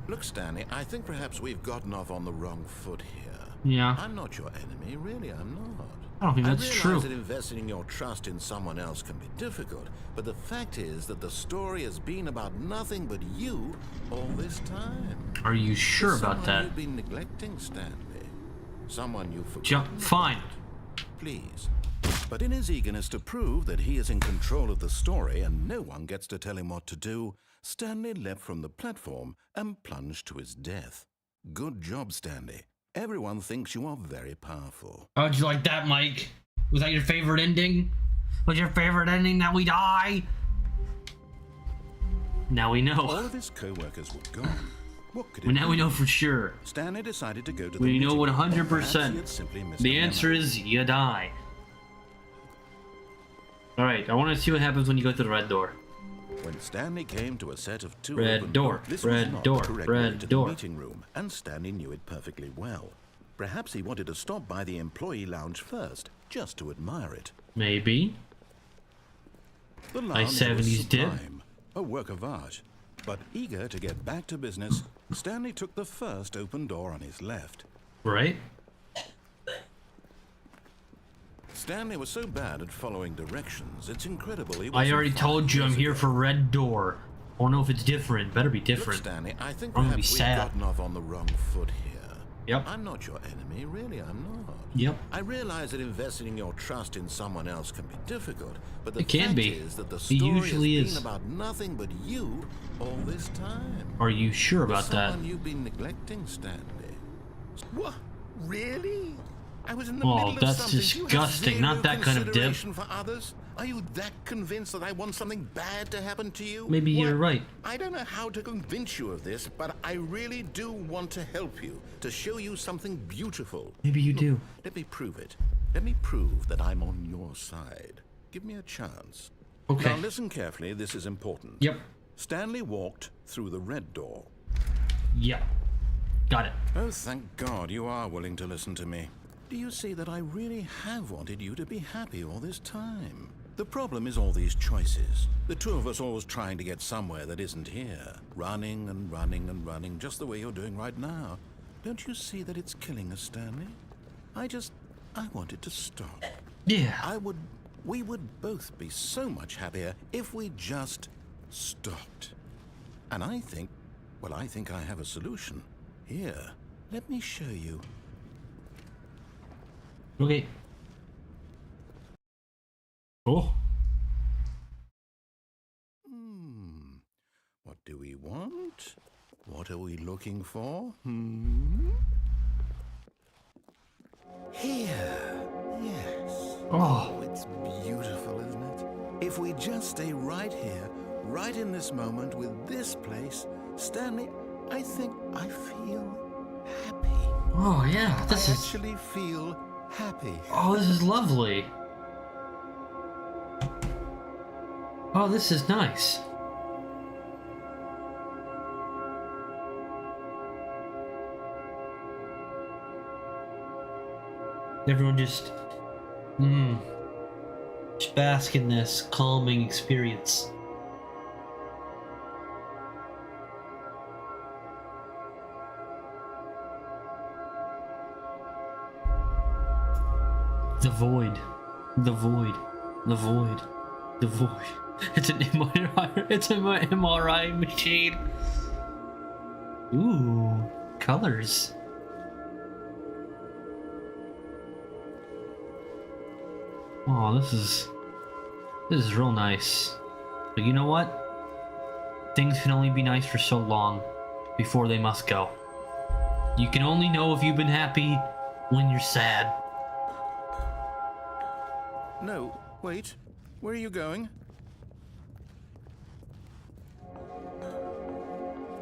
Look, Stanley, I think perhaps we've gotten off on the wrong foot here. Yeah. I'm not your enemy, really, I'm not. I don't think that's realize true. that investing your trust in someone else can be difficult, but the fact is that the story has been about nothing but you all this time. Are you sure about Someone that? you've been neglecting, Stanley. Someone you've forgotten. Jump. Fine. Please. But in his eagerness to prove that he is in control of the story and no one gets to tell him what to do, Stanley leapt from the platform and plunged to his death. Good job, Stanley. Everyone thinks you are very powerful. How'd you like that, Mike? Was that your favorite ending? Was your favorite ending that we die? Now we know. All of his co-workers were gone. What could it Well, now we be? know for sure. Stanley decided to go to the We know meeting room. Perhaps he 100%. had simply missed The a answer memo. is you die. Alright, I want to see what happens when you go through the red door. When Stanley came to a set of 2 Red open door, doors, this red was not door, the correct red way to door. the meeting room, and Stanley knew it perfectly well. Perhaps he wanted to stop by the employee lounge first, just to admire it. Maybe. The Nice lounge was 70s dip. sublime, a work of art. But eager to get back to business, Stanley took the first open door on his left. Right? Stanley was so bad at following directions, it's incredible he I wasn't already fired told you I'm years here ago. for red door. I don't know if it's different. Better be Look, different. Stanley, I think I'm gonna be perhaps we've sad. gotten off on the wrong foot here. Yep. I'm not your enemy, really, I'm not. Yep. I realize that investing your trust in someone else can be difficult, but the It can fact be. is that the It story usually has is. been about nothing but you all this time. Are you sure about that? Someone you've been neglecting, Stanley. What? Really? I was in the Oh, middle of that's something. Do you have disgusting. Not zero that kind of dip. consideration for others? Are you that convinced that I want something bad to happen to you? Maybe you're right. I don't know how to convince you of this, but I really do want to help you, to show you something beautiful. Maybe you do. Let me prove it. Let me prove that I'm on your side. Give me a chance. Okay. Now listen carefully, this is important. Yep. Stanley walked through the red door. Yep. Got it. Oh, thank God you are willing to listen to me. Do you see that I really have wanted you to be happy all this time? The problem is all these choices. The two of us always trying to get somewhere that isn't here. Running and running and running, just the way you're doing right now. Don't you see that it's killing us, Stanley? I want it to stop. Yeah. We would both be so much happier if we just stopped. And I think I have a solution. Here, let me show you. Okay. Oh. What do we want? What are we looking for? Here. Yes. Oh. It's beautiful, isn't it? If we just stay right here, right in this moment with this place, Stanley, I think I feel happy. Oh yeah. This I is. actually feel happy. Oh, this is lovely. Oh, this is nice. Everyone just bask in this calming experience. The void. The void. The void. The void. It's an MRI. It's an MRI machine. Ooh, colors. Oh, this is real nice. But you know what? Things can only be nice for so long before they must go. You can only know if you've been happy when you're sad. No, wait. Where are you going?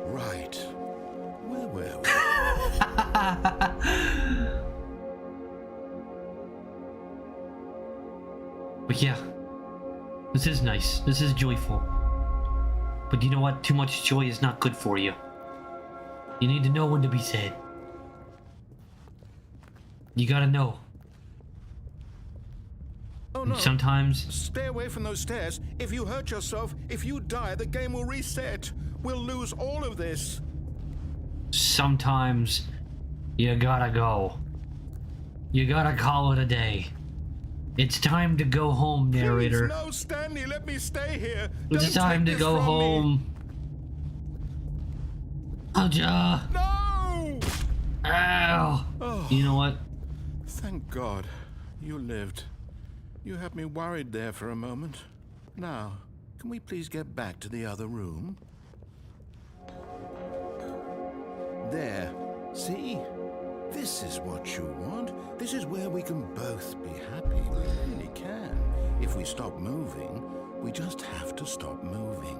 Right. Where were we? But yeah, this is nice. This is joyful. But you know what? Too much joy is not good for you. You need to know when to be sad. You gotta know. Oh no. Sometimes... Stay away from those stairs. If you hurt yourself, if you die, the game will reset. We'll lose all of this. Sometimes you gotta go. You gotta call it a day. It's time to go home, narrator. Please, no, Stanley, let me stay here. It's time to go home. Oh, ja. No! Ow. Oh. You know what? Thank God you lived. You had me worried there for a moment. Now, can we please get back to the other room? There. See? This is what you want. This is where we can both be happy. We really can. If we stop moving, we just have to stop moving.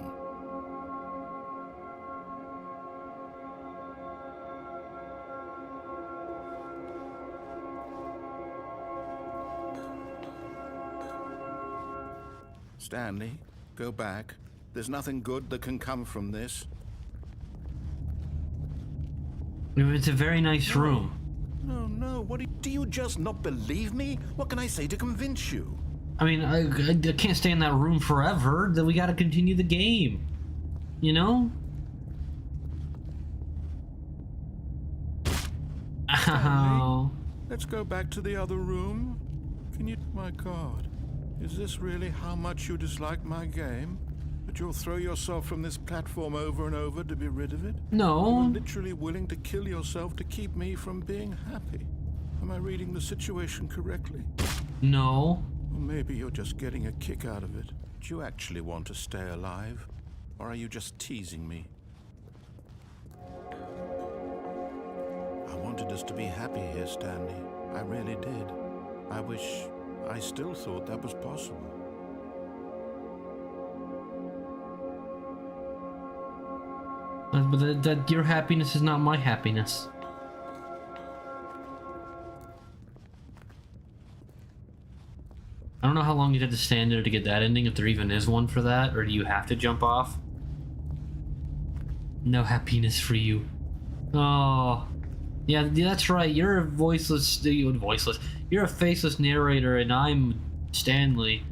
Stanley, go back. There's nothing good that can come from this. It's a very nice room. No, what do you just not believe me? What can I say to convince you? I mean, I can't stay in that room forever. Then we gotta continue the game. You know? Ow. Let's go back to the other room. Can you... My God. Is this really how much you dislike my game? That you'll throw yourself from this platform over and over to be rid of it? No. You're literally willing to kill yourself to keep me from being happy. Am I reading the situation correctly? No. Or maybe you're just getting a kick out of it. Do you actually want to stay alive? Or are you just teasing me? I wanted us to be happy here, Stanley. I really did. I wish I still thought that was possible. But that your happiness is not my happiness. I don't know how long you'd have to stand there to get that ending, if there even is one for that, or do you have to jump off? No happiness for you. Oh. Yeah, that's right. You're a voiceless... You're a faceless narrator, and I'm Stanley.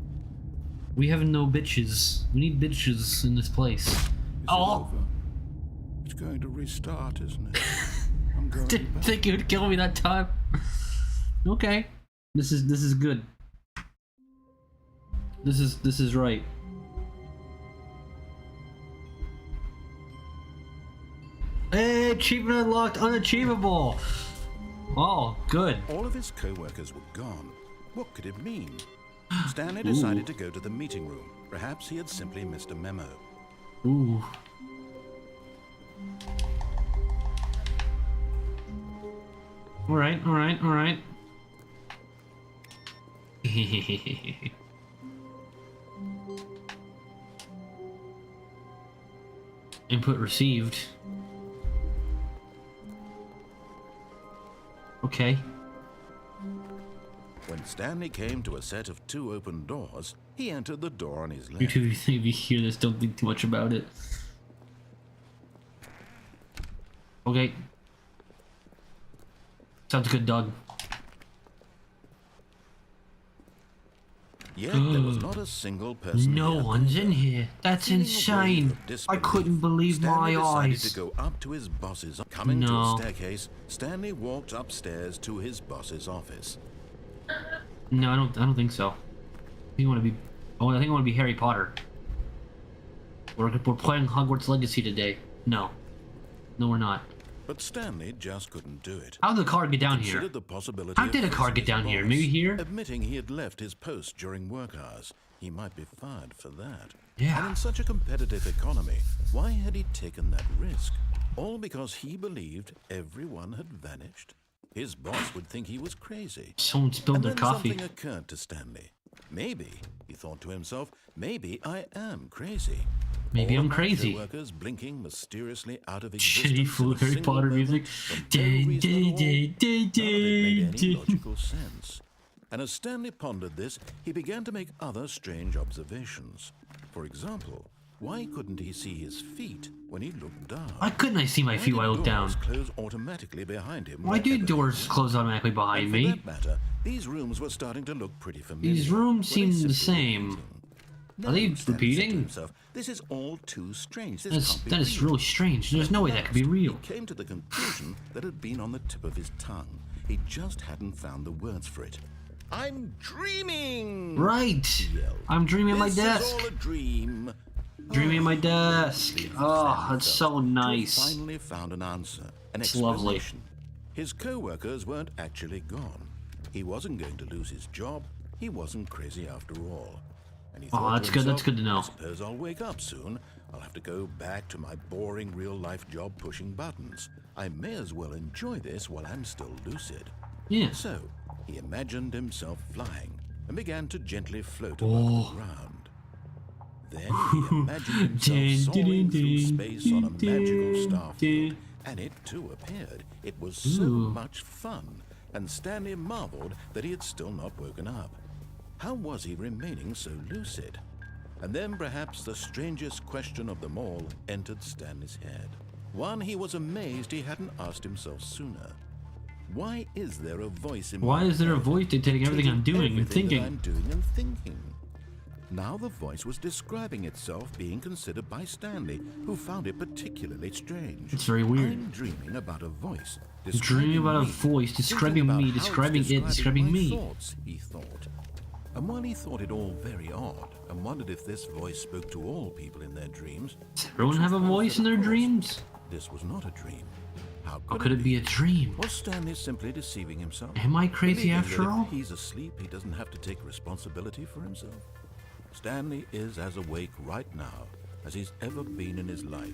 We have no bitches. We need bitches in this place. Over. It's going to restart, isn't it? I'm going Didn't think you would kill me that time. Okay. This is good. This is right. Hey, achievement unlocked, unachievable. Oh, good. All of his co-workers were gone. What could it mean? Stanley decided to go to the meeting room. Perhaps he had simply missed a memo. Ooh. All right. Input received. Okay. When Stanley came to a set of 2 open doors, he entered the door on his You left. two, if you hear this, don't think too much about it. Okay. Sounds good, dog. Yet there was not a single person No here one's in either. here. That's Feeling a insane. wave of I disbelief, couldn't believe Stanley my decided eyes. to go up to his boss's. Coming to No. a staircase, Stanley walked upstairs to his boss's office. No, I don't think so. I think I want to be. Oh, I think I want to be Harry Potter. We're playing Hogwarts Legacy today. No, we're not. But Stanley just couldn't do it. How did the car get down here? Considered the possibility How of did a car facing get his down here? boss, Maybe here? Admitting he had left his post during work hours. He might be fired for that. Yeah. And in such a competitive economy, why had he taken that risk? All because he believed everyone had vanished? His boss would think he was crazy. Someone spilled And their then coffee. something occurred to Stanley. Maybe, he thought to himself, maybe I am crazy. Maybe All I'm of my crazy. coworkers blinking mysteriously out of Shitty existence fool in a Harry single Potter moment music. for no Day, reason day, at all. day, day, None of it made any day. logical sense. And as Stanley pondered this, he began to make other strange observations. For example, why couldn't he see his feet when he looked down? Why couldn't I see my feet while I looked down? Why did doors close automatically behind him? Why do wherever he doors went? close automatically behind And for me? that matter, these rooms were starting to look pretty familiar. These rooms Were they seem the simply same. repeating? Are they No, Stanley said to repeating? himself, this is all too strange. This can't be That is real. really strange. There's no way that could be real. He came to the conclusion that had been on the tip of his tongue. He just hadn't found the words for it. I'm dreaming! Right. he yelled. I'm dreaming at my This desk. is all a dream. Dreaming at my Oh, desk. relieved Oh, Stanley that's felt so to have nice. finally found an answer, an It's lovely. explanation. His co-workers weren't actually gone. He wasn't going to lose his job. He wasn't crazy after all. And he Oh, thought that's to good. himself, That's good to know. I suppose I'll wake up soon. I'll have to go back to my boring real-life job pushing buttons. I may as well enjoy this while I'm still lucid. Yeah. So, he imagined himself flying and began to gently float above Oh. the ground. Then he imagined himself soaring through space on a magical starfield, and it too appeared. It was so Ooh. much fun, and Stanley marveled that he had still not woken up. How was he remaining so lucid? And then perhaps the strangest question of them all entered Stanley's head. One he was amazed he hadn't asked himself sooner. Why is there a voice in Why my is there a head voice dictating everything I'm doing and everything that thinking? I'm doing and thinking? Now the voice was describing itself being considered by Stanley, who found it particularly strange. It's very weird. I'm dreaming about a voice. Dreaming about a voice describing Thinking about me, how it's describing it, describing my me. thoughts, he thought. And while he thought it all very odd, and wondered if this voice spoke to all people in their dreams, Does everyone have a voice in their dreams? this was not a dream. How Or could it be a dream? Was Stanley simply deceiving himself? Am I crazy Believing after that all? If he's asleep, he doesn't have to take responsibility for himself. Stanley is as awake right now as he's ever been in his life.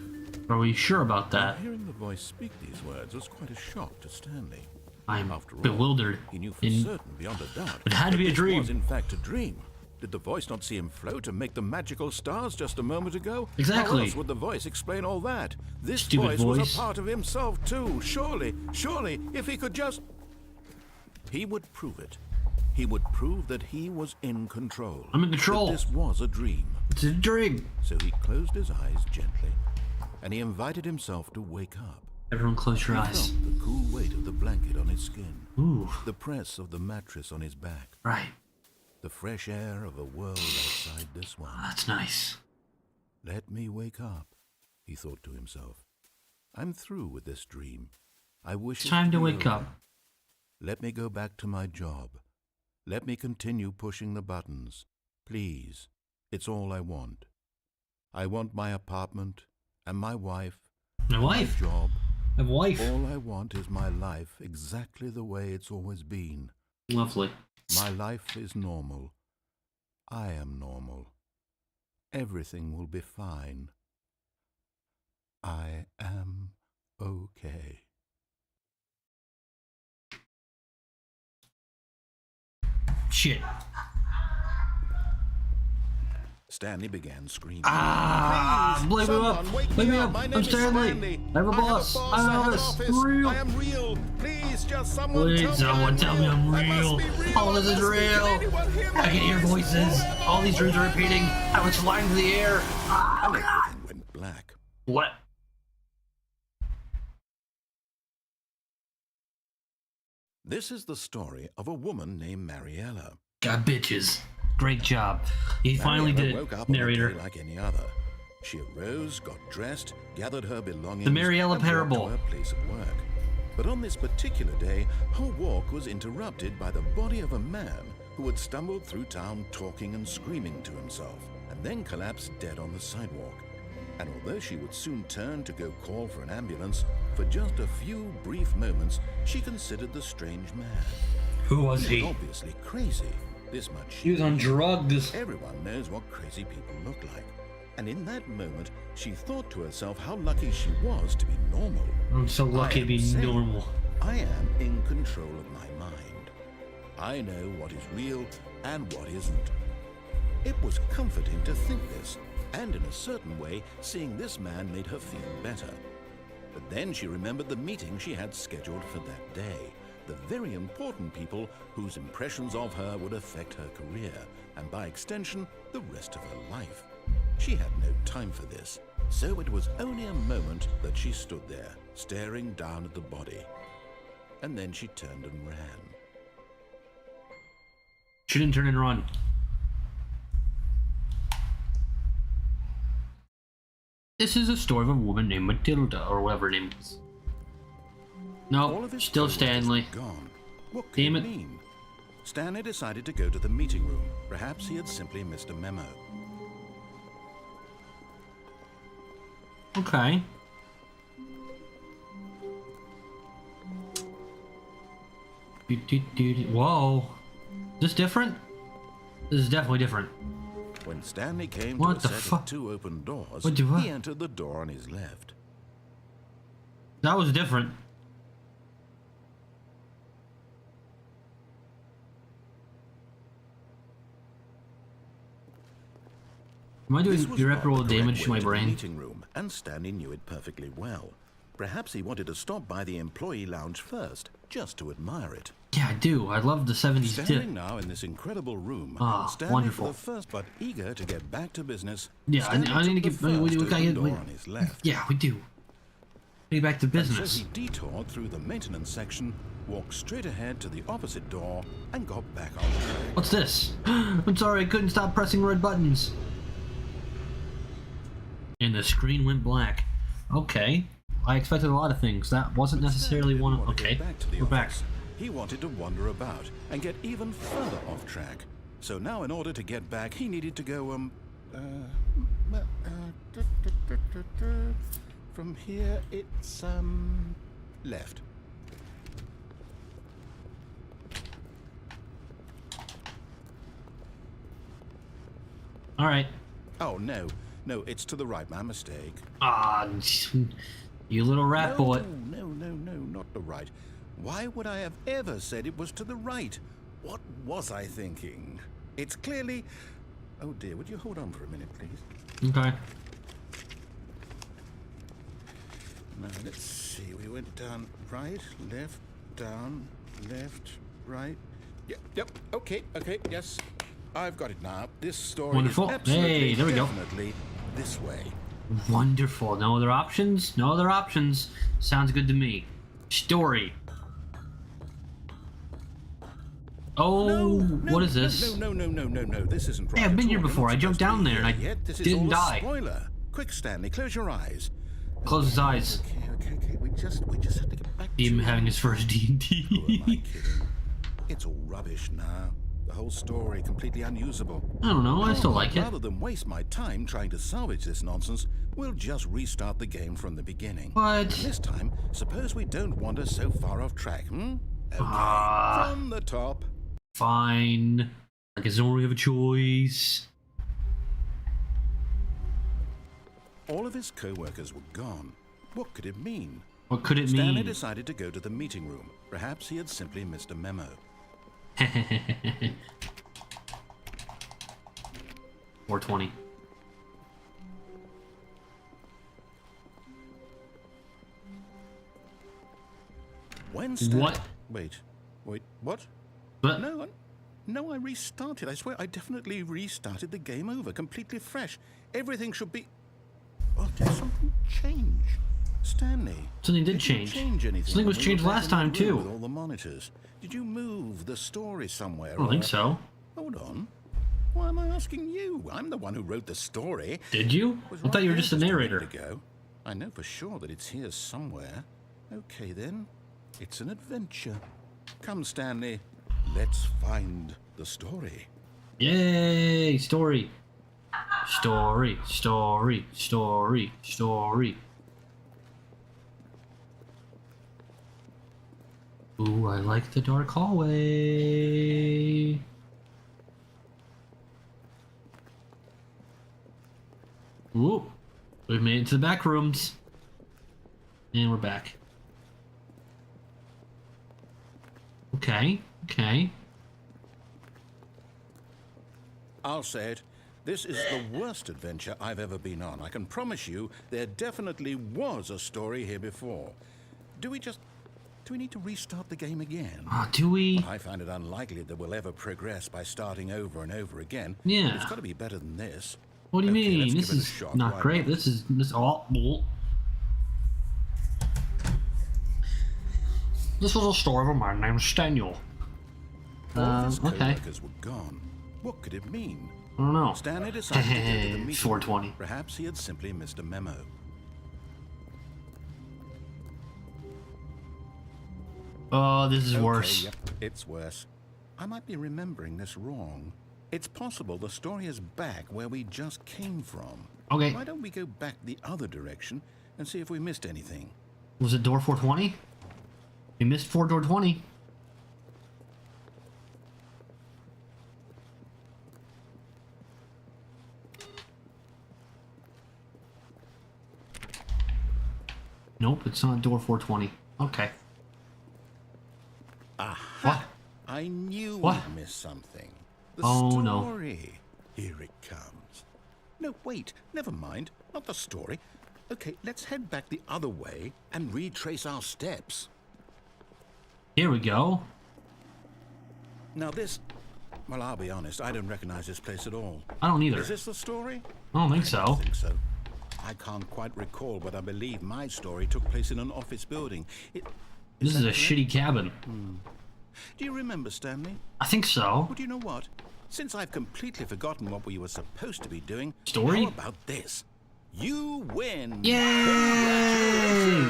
Are we sure about that? Hearing the voice speak these words was quite a shock to Stanley. I'm After all, bewildered. he knew for In- certain, beyond a doubt, It had to that be a this dream. was in fact a dream. Did the voice not see him float and make the magical stars just a moment ago? Exactly. How else would the voice explain all that? This Stupid voice was voice. a part of himself too. Surely, if he could just... He would prove it. He would prove that he was in control. I'm in control. That this was a dream. It's a dream. So he closed his eyes gently, and he invited himself to wake up. Everyone close your He eyes. felt the cool weight of the blanket on his skin, Ooh, the press of the mattress on his back, right. the fresh air of a world outside this one. That's nice. Let me wake up, he thought to himself. I'm through with this dream. I wish It's it time to be wake over. up. Let me go back to my job. Let me continue pushing the buttons. Please, it's all I want. I want my apartment and my wife, My wife. my job. My wife. All I want is my life exactly the way it's always been. Lovely. My life is normal. I am normal. Everything will be fine. I am okay. Shit. Stanley began screaming. Ah! Wake me up! Wake me up! I'm Stanley! I have a boss! I have an office! Real! I am real! Please, just someone Please, someone tell me I'm real! All this is real! I can hear voices! All these dreams are repeating! I was flying through the air! And everything went black. What? This is the story of a woman named Mariella. Got bitches. Great job. He finally did woke it, up on a narrator. day like any other. She arose, got dressed, gathered her belongings, The Mariella and walked parable. to her place of work. But on this particular day, her walk was interrupted by the body of a man who had stumbled through town talking and screaming to himself, and then collapsed dead on the sidewalk. And although she would soon turn to go call for an ambulance, for just a few brief moments, she considered the strange man. Who was He he? was obviously crazy. This much He was on drugs. Everyone knows what crazy people look like. And in that moment, she thought to herself how lucky she was to be normal. I'm so lucky to be normal. I am in control of my mind. I know what is real and what isn't. It was comforting to think this, and in a certain way, seeing this man made her feel better. But then she remembered the meeting she had scheduled for that day. The very important people whose impressions of her would affect her career, and by extension, the rest of her life. She had no time for this, so it was only a moment that she stood there, staring down at the body. And then she turned and ran. She didn't turn and run. This is a story of a woman named Matilda, or whatever her name is. All No, of his still coworkers Stanley. were gone. What could Damn it it. mean? Stanley decided to go to the meeting room. Perhaps he had simply missed a memo. Okay. Whoa. Is this different? This is definitely different. When Stanley came What to the a set fuck? of two open doors, What do I- he entered the door on his left. That was different. Am I doing This was irreparable not the correct damage to way my the brain? meeting room, and Stanley knew it perfectly well. Perhaps he wanted to stop by the employee lounge first, just to admire it. Yeah, I do. I love the 70s Standing tip. now in this incredible room, Ah, Stanley wonderful. for the first but eager to get back to business. Yeah, Stanley I need to took get. the We first gotta open get. door on his left. Yeah, we do. Get back to So business. he detoured through the maintenance section, walked straight ahead to the opposite door, and got back on track. What's this? I'm sorry, I couldn't stop pressing red buttons. And the screen went black. Okay. I expected a lot of things. That wasn't necessarily Stanley one of. didn't want to Okay, get back to the we're back. office. He wanted to wander about and get even further off track. So now, in order to get back, he needed to go, from here, it's, left. All right. Oh, no, it's to the right, my mistake. Ah, you little rat boy. No, not the right. Why would I have ever said it was to the right? What was I thinking? It's clearly... Oh dear, would you hold on for a minute, please? Okay. Now, let's see. We went down right, left, down, left, right. Yep, okay, yes. I've got it now. This story Wonderful. is absolutely, Hey, there we go. definitely this way. Wonderful. No other options? No other options. Sounds good to me. Story. Oh, what is this? No. This isn't right. Hey, I've been at here all. You're before. not I jumped supposed to down be there and here I yet. This is didn't all a die. Spoiler. Quick, Stanley, close your eyes. Close his eyes. Okay. We just have to get back to Him it. having his first Who am I D&D. kidding? It's all rubbish now. The whole story completely unusable. I don't know. I still like it. Rather than waste my time trying to salvage this nonsense, we'll just restart the game from the beginning. What? This time, suppose we don't wander so far off track, Okay, from the top. Fine. I guess I don't really have a choice. All of his co-workers were gone. What could it mean? What could it Stanley mean? decided to go to the meeting room. Perhaps he had simply missed a memo. 420. When Stanley... What? Wait, what? What? No, I restarted. I swear, I definitely restarted the game over, completely fresh. Everything should be... Oh, did something change? Stanley. Something did change. Something was changed last time, too. With all the monitors. Did you move the story somewhere? I don't think so. Hold on. Why am I asking you? I'm the one who wrote the story. Did you? I thought you were just a narrator. I know for sure that it's here somewhere. Okay, then. It's an adventure. Come, Stanley. Let's find the story. Yay! Story. Story. Story. Story. Story. Ooh, I like the dark hallway. Ooh, we've made it to the back rooms. And we're back. Okay, okay. I'll say it. This is the worst adventure I've ever been on. I can promise you there definitely was a story here before. Do we need to restart the game again? Oh, do we? I find it unlikely that we'll ever progress by starting over and over again. Yeah. It's got to be better than this. What do you Okay, mean? let's This give it a is shot. not Why great. not? This This was a story of a man named Staniel. All of his Okay. co-workers were gone. What could it mean? I don't know. Stanley decided to go to the meeting. 420. Perhaps he had simply missed a memo. Oh, this is Okay, worse. Yep, it's worse. I might be remembering this wrong. It's possible the story is back where we just came from. Okay. Why don't we go back the other direction and see if we missed anything? Was it door 420? We missed door 20. Nope, it's not door 420. Okay. Aha! What? I knew What? we'd missed something. The Oh, no. story. Here it comes. No, wait. Never mind. Not the story. Okay, let's head back the other way and retrace our steps. Here we go. Now this... Well, I'll be honest. I don't recognize this place at all. I don't either. Is this the story? I don't think I so. don't think so. I can't quite recall, but I believe my story took place in an office building. This is that a correct? shitty cabin. Do you remember, Stanley? I think so. Well, do you know what? Since I've completely forgotten what we were supposed to be doing, Story? how about this? You win! Yay!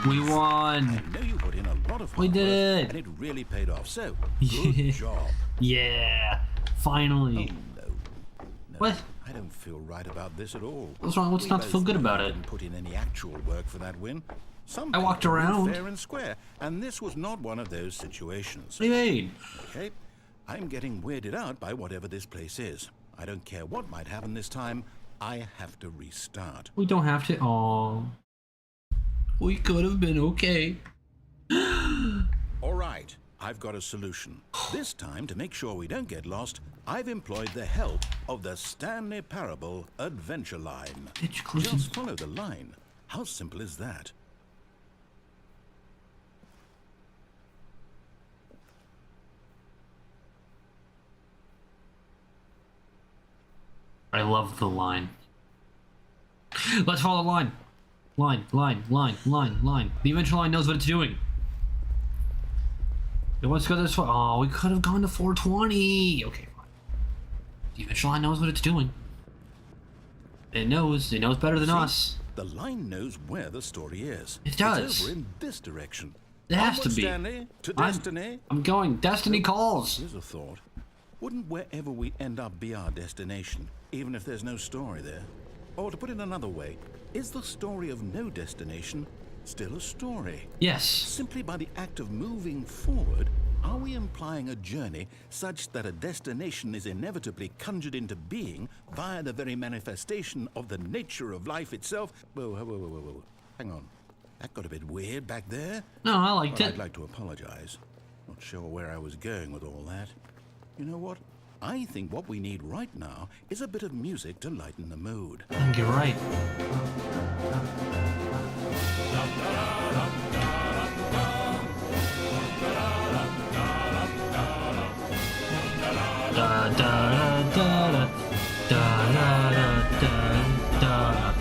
We won! I know you put in a lot of hard We did work, it. and it really paid off. So, good job. Yeah, finally. No, What? I don't feel right about this at all. What's wrong? What's We not to feel both good know about I it? didn't put in any actual work for that win. Some I walked people were around. fair and square, and this was not one of those situations. What do you mean? Okay, I'm getting weirded out by whatever this place is. I don't care what might happen this time. I have to restart. We don't have to. Oh, we could have been okay. All right, I've got a solution. This time, to make sure we don't get lost, I've employed the help of the Stanley Parable Adventure Line. Bitch, close Just follow the line. How simple is that? I love the line. Let's follow the line. Line, line, line, line, line. The adventure line knows what it's doing. It wants to go this way. Oh, we could have gone to 420. Okay, fine. The adventure line knows what it's doing. It knows. It knows better than us. The line knows where the story is. It does. It's over in this direction. It has to Onward, be. Stanley, to destiny. I'm going. Destiny calls. Here's a thought. Wouldn't wherever we end up be our destination, even if there's no story there? Or to put it another way, is the story of no destination still a story? Yes. Simply by the act of moving forward, are we implying a journey such that a destination is inevitably conjured into being via the very manifestation of the nature of life itself? Whoa. Hang on. That got a bit weird back there. No, I liked Well, it. I'd like to apologize. Not sure where I was going with all that. You know what? I think what we need right now is a bit of music to lighten the mood. I think you're right. da da da da da da.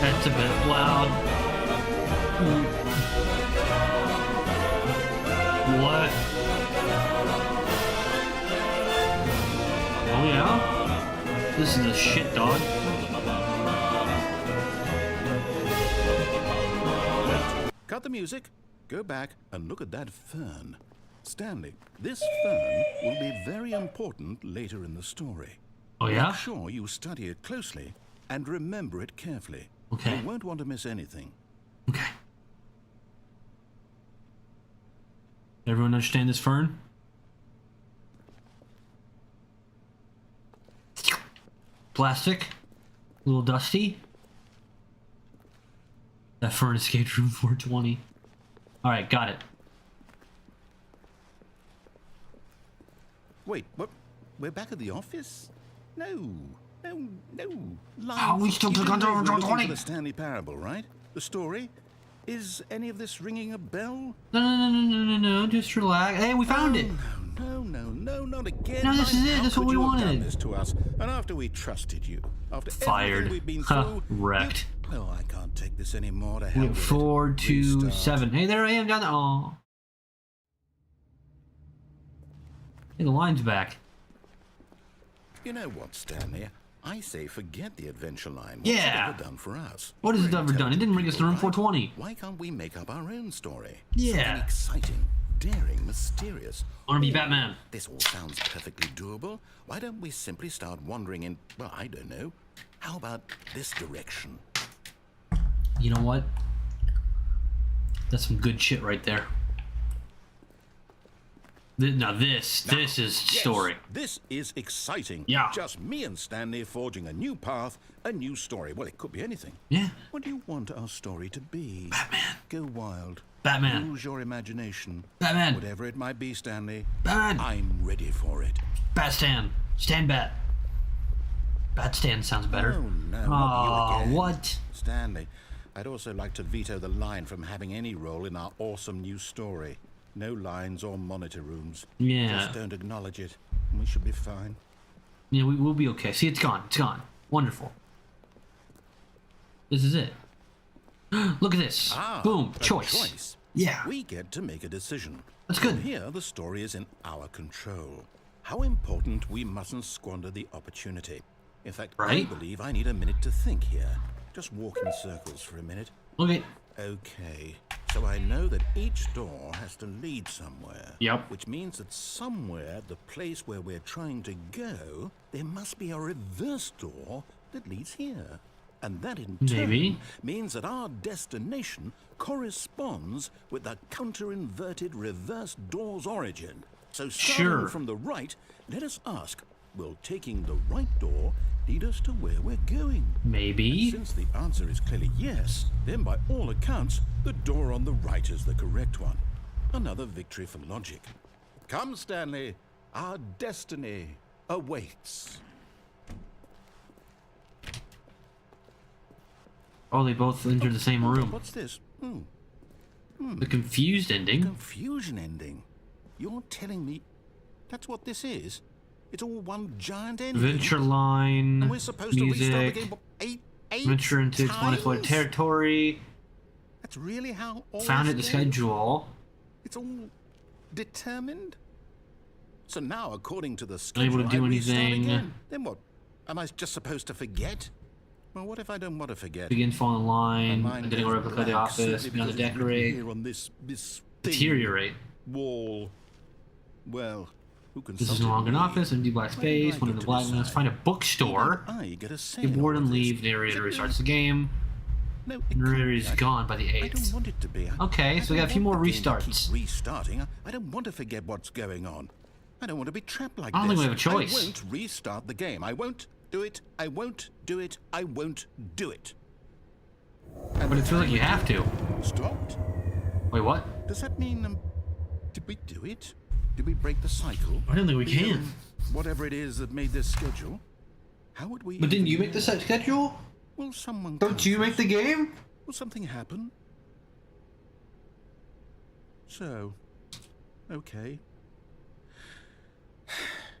That's a bit loud. What? Oh yeah? This is a shit, dog. Cut the music, go back and look at that fern. Stanley, this fern will be very important later in the story. Oh yeah? Make sure you study it closely and remember it carefully. Okay. You won't want to miss anything. Okay. Everyone understand this fern? Plastic. A little dusty. That fern escaped room 420. Alright, got it. Wait, what? We're back at the office? No. Oh, we still took on room 420. The Stanley Parable, right? The story? Is any of this ringing a bell? No. Just relax. Hey, we found it. No, not again. No, this is it. That's what we wanted. Done this to us, and after we trusted you, after Fired. everything we've been through, Wrecked. Oh, I can't take this anymore. To hell with it. 427. Hey, there I am down there. Oh. Hey, the line's back. You know what, Stanley? I say forget the adventure line. What's Yeah. it ever done for us? What has it We're ever done? It didn't bring us to room intelligent people, 420. right? Why can't we make up our own story? Yeah. Something exciting, daring, mysterious. I want to be Batman. This all sounds perfectly doable. Why don't we simply start wandering in, well, I don't know. How about this direction? You know what? That's some good shit right there. Now this is Yes, story. This is exciting. Yeah. Just me and Stanley forging a new path, a new story. Well, it could be anything. Yeah. What do you want our story to be? Batman. Go wild. Batman. Use your imagination. Batman. Whatever it might be, Stanley. Batman. I'm ready for it. Batstan. Stand bat. Batstan sounds better. Oh, no. Oh, not you again. what? Stanley, I'd also like to veto the line from having any role in our awesome new story. No lines or monitor rooms. Yeah. Just don't acknowledge it. And we should be fine. Yeah, we'll be okay. See, it's gone. It's gone. Wonderful. This is it. Look at this. Boom. A Choice. Yeah. We get to make a decision. That's good. From here, the story is in our control. How important we mustn't squander the opportunity. In fact, Right? I believe I need a minute to think here. Just walk in circles for a minute. Okay. Okay, so I know that each door has to lead somewhere. Yep. Which means that somewhere, the place where we're trying to go, there must be a reverse door that leads here. And that in Maybe. turn means that our destination corresponds with the counter-inverted reverse door's origin. So starting Sure. from the right, let us ask, will taking the right door lead us to where we're going? Maybe. Since the answer is clearly yes, then by all accounts, the door on the right is the correct one. Another victory for logic. Come, Stanley, our destiny awaits. Oh, they both entered the same room. What's this? The confused ending. Confusion ending. You're telling me that's what this is? It's all one giant ending? Adventure line. And we're supposed to restart the Music. game eight Venture into unexplored times? territory. That's really how all Found it this the goes? schedule. It's all determined? So now, according to the schedule, Unable to do I restart anything. again. Then what? Am I just supposed to forget? Well, what if I don't want to forget? Begin falling in My line. mind Identical goes replica of the blank, office. simply Beyond the because it's written decorate. here on this thing, Deteriorate. wall. Well, who This consulted is no longer an me? office. Empty black When do space. I One in get the to blackness. decide? Find a bookstore. I get a say Get in bored all and of this. leave. Narrator Is it restarts the game. No, it Narrator can't be. is gone by the I don't 8th. want it to be. Okay, so we got a few don't more want the game to restarts. keep restarting. I don't want to forget what's going on. I don't want to be trapped like this. I don't think we have a choice. I won't restart the game. I won't do it. I won't do it. I won't do it. But it feels like you have to. Stopped? Wait, what? Does that mean, did we do it? Did we break the cycle? I don't think we The, can. whatever it is that made this schedule. How would we... But didn't you make the set schedule? Will someone... Don't you make the game? Will something happen? So, okay.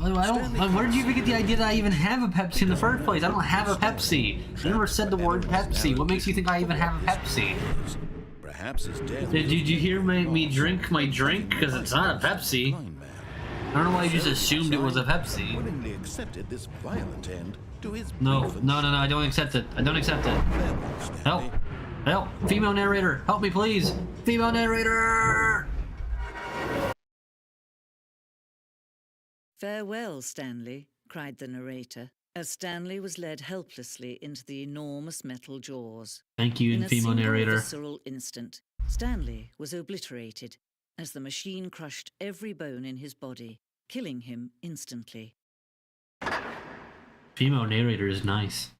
Where did you even get the idea that I even have a Pepsi in the first place? I don't have a Pepsi. I never said the word Pepsi. What makes you think I even have a Pepsi? Perhaps his death. Did you hear me drink my drink? Because it's not a Pepsi. I don't know why you just assumed it was a Pepsi. Willingly accepted this violent end to his No, brief and no, I don't accept it. I don't accept it. Help! Help! Female narrator, help me please! Female narrator! "Farewell, Stanley," cried the narrator, as Stanley was led helplessly into the enormous metal jaws. Thank you, In a female single narrator. visceral instant, Stanley was obliterated as the machine crushed every bone in his body, killing him instantly. Female narrator is nice.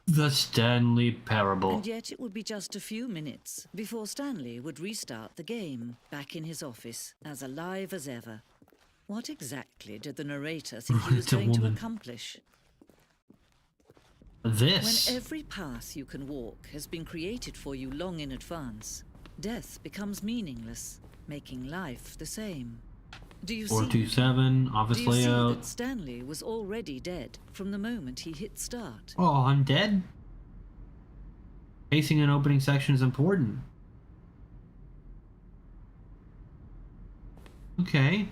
The Stanley Parable. And yet it would be just a few minutes before Stanley would restart the game, back in his office, as alive as ever. What exactly did the narrator think he was It's a going to woman. accomplish? This. When every path you can walk has been created for you long in advance, death becomes meaningless, making life the same. Do you see? 427, office Do you see layout. that Stanley was already dead from the moment he hit start? Oh, I'm dead? Pacing and opening section is important. Okay.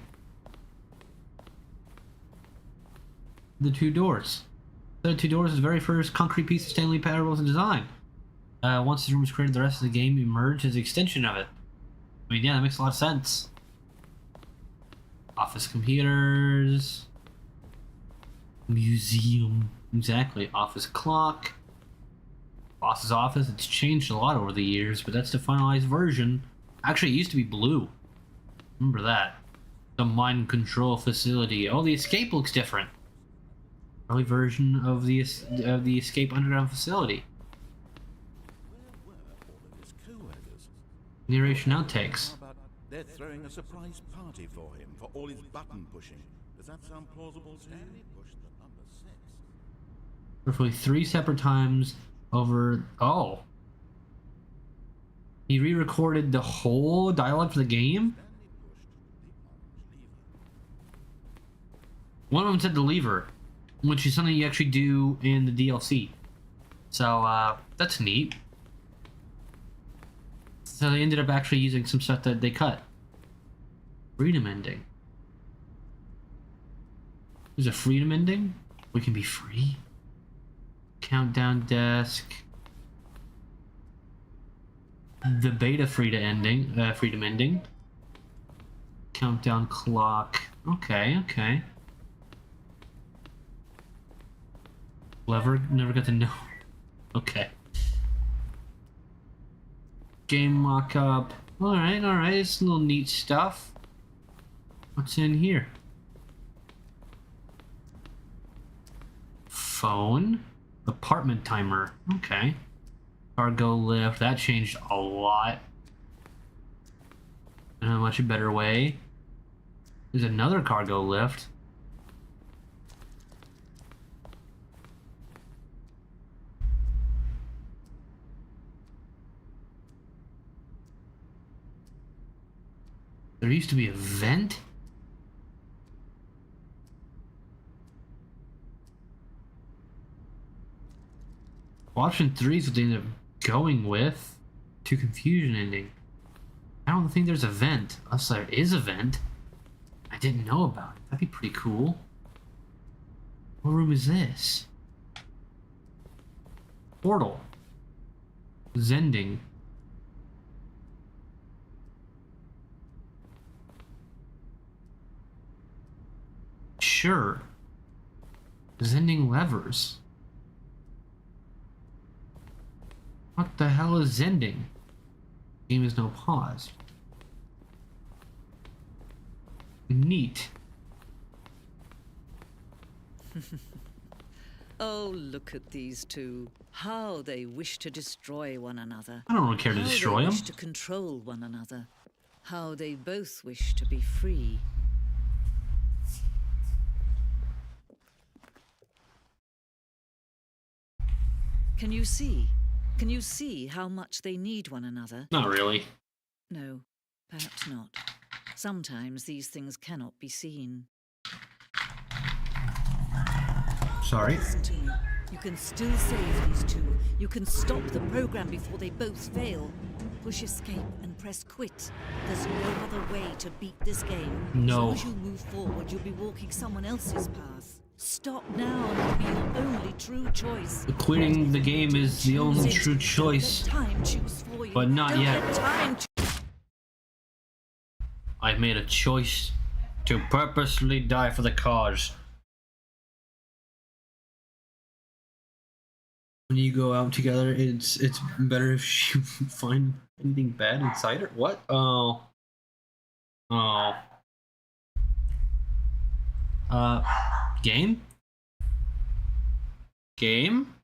The two doors. The two doors is the very first concrete piece of Stanley Parable's design. Once this room was created, the rest of the game emerged as an extension of it. I mean, yeah, that makes a lot of sense. Office computers. Museum. Exactly. Office clock. Boss's office. It's changed a lot over the years, but that's the finalized version. Actually, it used to be blue. Remember that. The mind control facility. Oh, the escape looks different. Early version of the escape underground facility. Where were all of his co-workers? Narration outtakes. How about they're throwing a surprise party for him for all his button pushing? Does that sound plausible to you? He pushed the number 6. Roughly 3 separate times over. Oh. He re-recorded the whole dialogue for the game? One of them said the lever, which is something you actually do in the DLC. So, that's neat. So they ended up actually using some stuff that they cut. Freedom ending. There's a freedom ending? We can be free? Countdown desk. The beta freedom ending. Countdown clock. Okay. Never got to know. Okay. Game mock-up. Alright. It's a little neat stuff. What's in here? Phone. Apartment timer. Okay. Cargo lift. That changed a lot. In a much better way. There's another cargo lift. There used to be a vent? Option 3 is what they ended up going with. To confusion ending. I don't think there's a vent. Unless there is a vent. I didn't know about it. That'd be pretty cool. What room is this? Portal. Zending. Sure. Zending levers. What the hell is Zending? Game is now paused. Neat. Oh, look at these two. How they wish to destroy one another. I don't really care to destroy How they them. wish to control one another. How they both wish to be free. Can you see? Can you see how much they need one another? Not really. No. Perhaps not. Sometimes these things cannot be seen. Sorry. Listen to me. You can still save these two. You can stop the program before they both fail. Push escape and press quit. There's no other way to beat this game. No. As you move forward, you'll be walking someone else's path. Stop now and it'll be your only true choice. Quitting the game is the only true choice. Don't let time choose for you. But not Don't yet. let time I've made a choice to purposely die for the cause. When you go out together, it's better if you find anything bad inside her. What? Oh. Oh. Game? Game?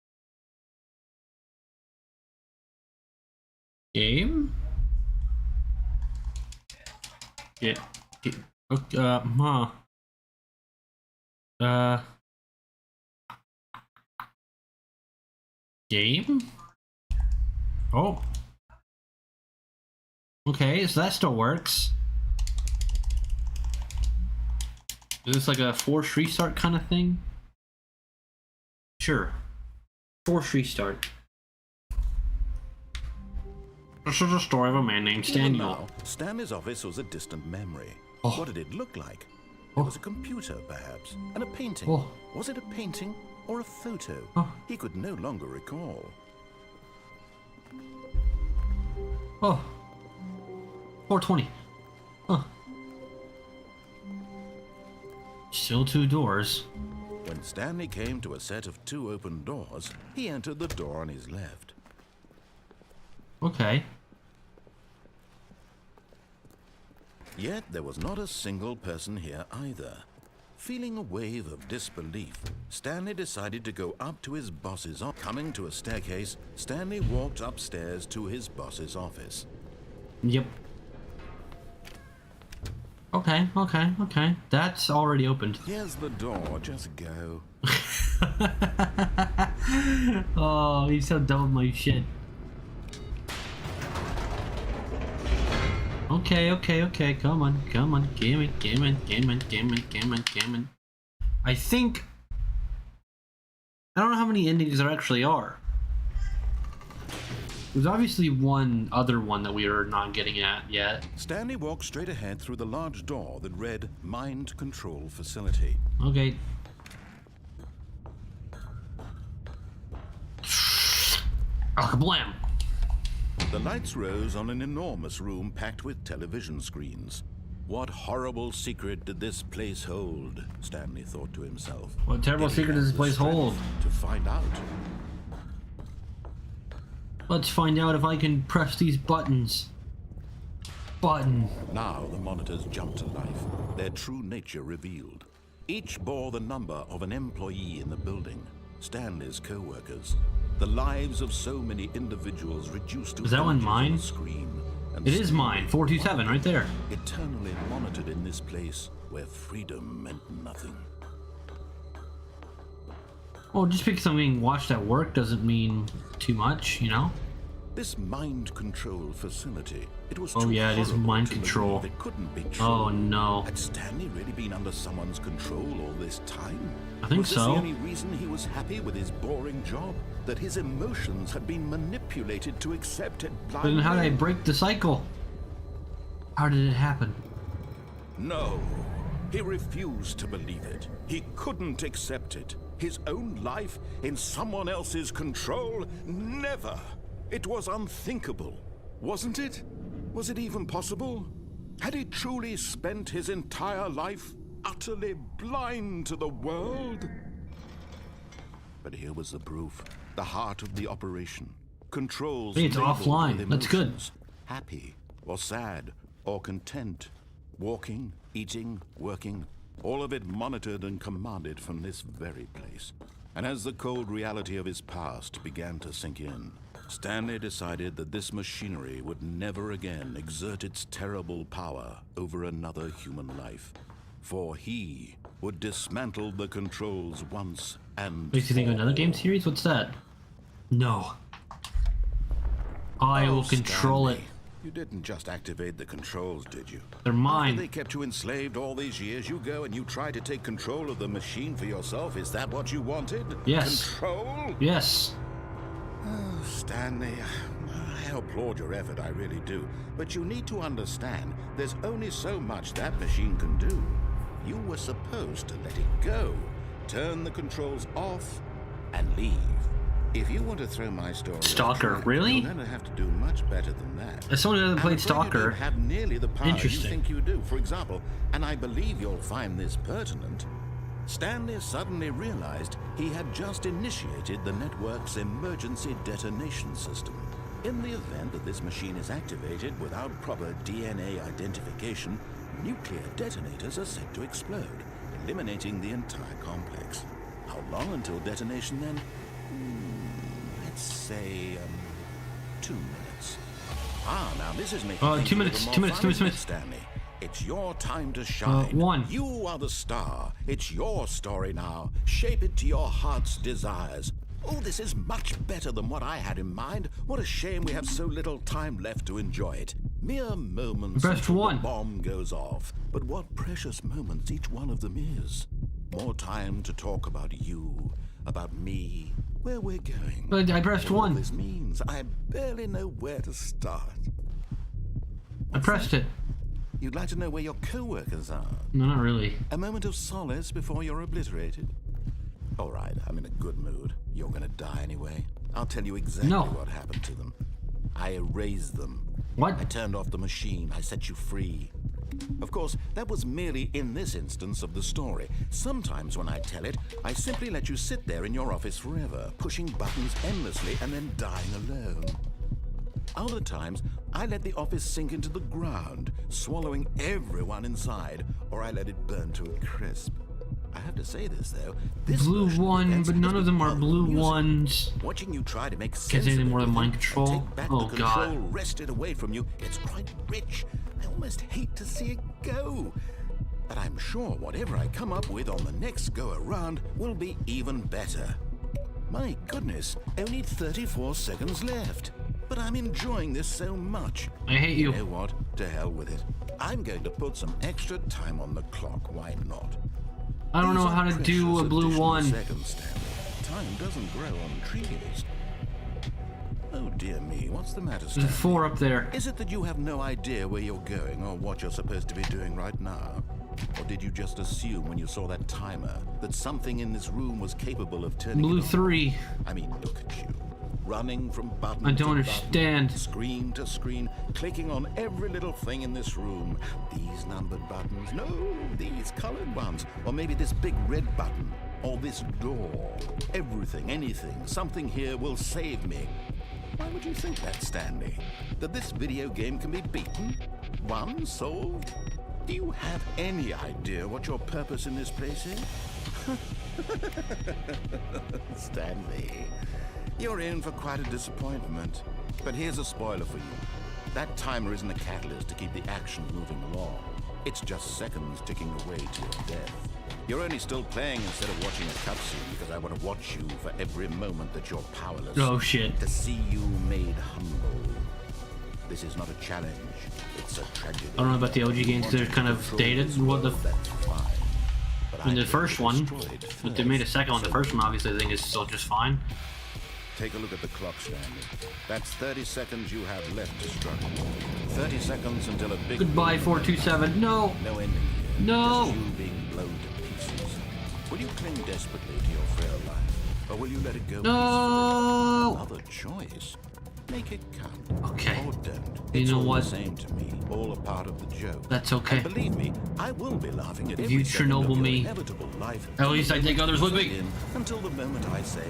Game? Okay. Game? Oh. Okay, so that still works. Is this like a forced restart kind of thing? Sure. Forced restart. This is a story of a man named Even Stanley. now, Stanley's office was a distant memory. Oh. What did it look like? Oh. It was a computer, perhaps, and a painting. Oh. Was it a painting or a photo? Oh. He could no longer recall. Oh. 420. Huh. Still two doors. When Stanley came to a set of two open doors, he entered the door on his left. Okay. Yet there was not a single person here either. Feeling a wave of disbelief, Stanley decided to go up to his boss's office. Coming to a staircase, Stanley walked upstairs to his boss's office. Yep. Okay, okay, okay. That's already opened. Here's the door, just go. Oh, he's so dumb with my shit. Okay, okay, okay. Come on, come on. Game it, game it, game it, game it, game it, game it. I think... I don't know how many endings there actually are. There's obviously one other one that we are not getting at yet. Stanley walked straight ahead through the large door that read Mind Control Facility. Okay. Oh, kablam! The lights rose on an enormous room packed with television screens. What horrible secret did this place hold? Stanley thought to himself. What terrible Did he secret have does this the place hold? strength to find out? Let's find out if I can press these buttons. Button. Now the monitors jumped to life, their true nature revealed. Each bore the number of an employee in the building, Stanley's co-workers. The lives of so many individuals reduced to Is that one images on mine? a screen. And It is mine. 427, right there. eternally monitored in this place where freedom meant nothing. Well, just because I'm being watched at work doesn't mean too much, you know? This mind control facility, it was Oh, too yeah, it is horrible mind to control. believe it couldn't be true. Oh, no. Had Stanley really been under someone's control all this time? I think was this so. the only reason he was happy with his boring job? That his emotions had been manipulated to accept it But blindly? then how did I break the cycle? How did it happen? No. He refused to believe it. He couldn't accept it. His own life in someone else's control? Never. It was unthinkable. Wasn't it? Was it even possible? Had he truly spent his entire life utterly blind to the world? But here was the proof. The heart of the operation. Controls Hey, it's labeled offline. with That's good. emotions. Happy, or sad, or content. Walking, eating, working. All of it monitored and commanded from this very place. And as the cold reality of his past began to sink in, Stanley decided that this machinery would never again exert its terrible power over another human life. For he would dismantle the controls once and Makes you think of for another game all. series? What's that? No. I Oh, will control Stanley, You didn't just activate the controls, did you? They're After mine. they kept you enslaved all these years, you go and you try to take control of the machine for yourself. Is that what you wanted? Yes. Control? Yes. Oh, Stanley, I applaud your effort, I really do. But you need to understand, there's only so much that machine can do. You were supposed to let it go, turn the controls off, and leave. If you want to throw my story Stalker, really? You're going to have to do much better than that. As someone who hasn't played I'm afraid you Stalker, don't have nearly the power you interesting. think you do. For example, and I believe you'll find this pertinent, Stanley suddenly realized he had just initiated the network's emergency detonation system. In the event that this machine is activated without proper DNA identification, nuclear detonators are set to explode, eliminating the entire complex. How long until detonation then? Let's say 2 minutes. Now this is making things 2 a minutes, little 2 more minutes, fun, 2 isn't it, minutes. Stanley? It's your time to shine. 1. You are the star. It's your story now. Shape it to your heart's desires. Oh, this is much better than what I had in mind. What a shame we have so little time left to enjoy it. Mere moments Best until one. the bomb goes off. But what precious moments each one of them is. More time to talk about you, about me, where we're going. But I pressed What all 1. this means, I barely know where to start. I pressed it. You'd like to know where your co-workers are? No, not really. A moment of solace before you're obliterated? All right, I'm in a good mood. You're gonna die anyway. I'll tell you exactly No. what happened to them. I erased them. What? I turned off the machine. I set you free. Of course, that was merely in this instance of the story. Sometimes when I tell it, I simply let you sit there in your office forever, pushing buttons endlessly and then dying alone. Other times, I let the office sink into the ground, swallowing everyone inside, or I let it burn to a crisp. I have to say this, though. This Blue version of one, events but none has of them are become blue music. ones. Watching you try to make sense Can't say of any more than everything mind and control. take back Oh, the God. control wrested away from you, it's quite rich. I almost hate to see it go. But I'm sure whatever I come up with on the next go-around will be even better. My goodness, only 34 seconds left. But I'm enjoying this so much. I hate you. You know what? To hell with it. I'm going to put some extra time on the clock. Why not? I don't know These how are to do precious a blue additional 1. seconds, Stanley. Time doesn't grow on trees. Oh dear me, what's the matter, There's Stanley? a 4 up there. Is it that you have no idea where you're going or what you're supposed to be doing right now? Or did you just assume when you saw that timer that something in this room was capable of turning Blue it on? 3. I mean, look at you. Running from button I don't to understand. button, screen to screen, clicking on every little thing in this room. These numbered buttons, no, these colored ones. Or maybe this big red button, or this door. Everything, anything, something here will save me. Why would you think that, Stanley? That this video game can be beaten? Won? Solved? Do you have any idea what your purpose in this place is? Stanley, you're in for quite a disappointment. But here's a spoiler for you. That timer isn't a catalyst to keep the action moving along. It's just seconds ticking away to your death. You're only still playing instead of watching a cutscene because I want to watch you for every moment that you're powerless. Oh, shit. To see you made humble. This is not a challenge. It's a tragedy. I don't know about the OG games, they're kind of dated. What the... That's fine. But In the I've first one, destroyed but they made a second one. The so first one, obviously, I think is still just fine. Take a look at the clock, Stanley. That's 30 seconds you have left to struggle. 30 seconds until a big... Goodbye, 427. No! No ending here. No! Just you being blown to pieces. Will you cling desperately to your frail life? Or will you let it go No! peacefully? Another choice. Make it count. Okay. Or don't. You It's know all what? the same to me. All a part of the joke. That's okay. And believe me, I will be laughing at If every you second of Chernobyl your me, inevitable life. at least I take others with me. Until the moment I say...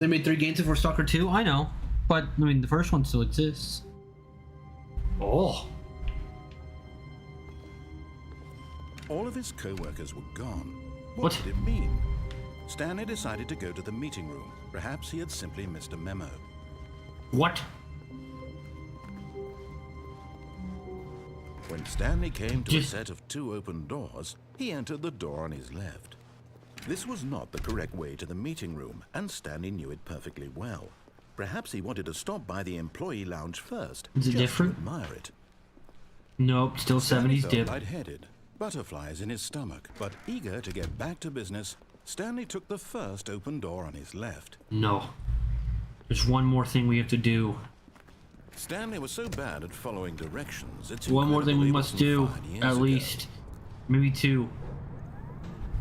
They made 3 games before Stalker 2? I know. But, I mean, the first one still exists. Oh. All of his co-workers were gone. What? What did it mean? Stanley decided to go to the meeting room. Perhaps he had simply missed a memo. What? When Stanley came to a set of 2 open doors, he entered the door on his left. This was not the correct way to the meeting room, and Stanley knew it perfectly well. Perhaps he wanted to stop by the employee lounge first, Is it just different? to admire it. Nope, still Stanley 70s felt dip. lightheaded, butterflies in his stomach, but eager to get back to business, Stanley took the first open door on his left. No. There's one more thing we have to do. Stanley was so bad at following directions, it's One more thing incredible we he must wasn't do, 5 years at ago. least. Maybe 2.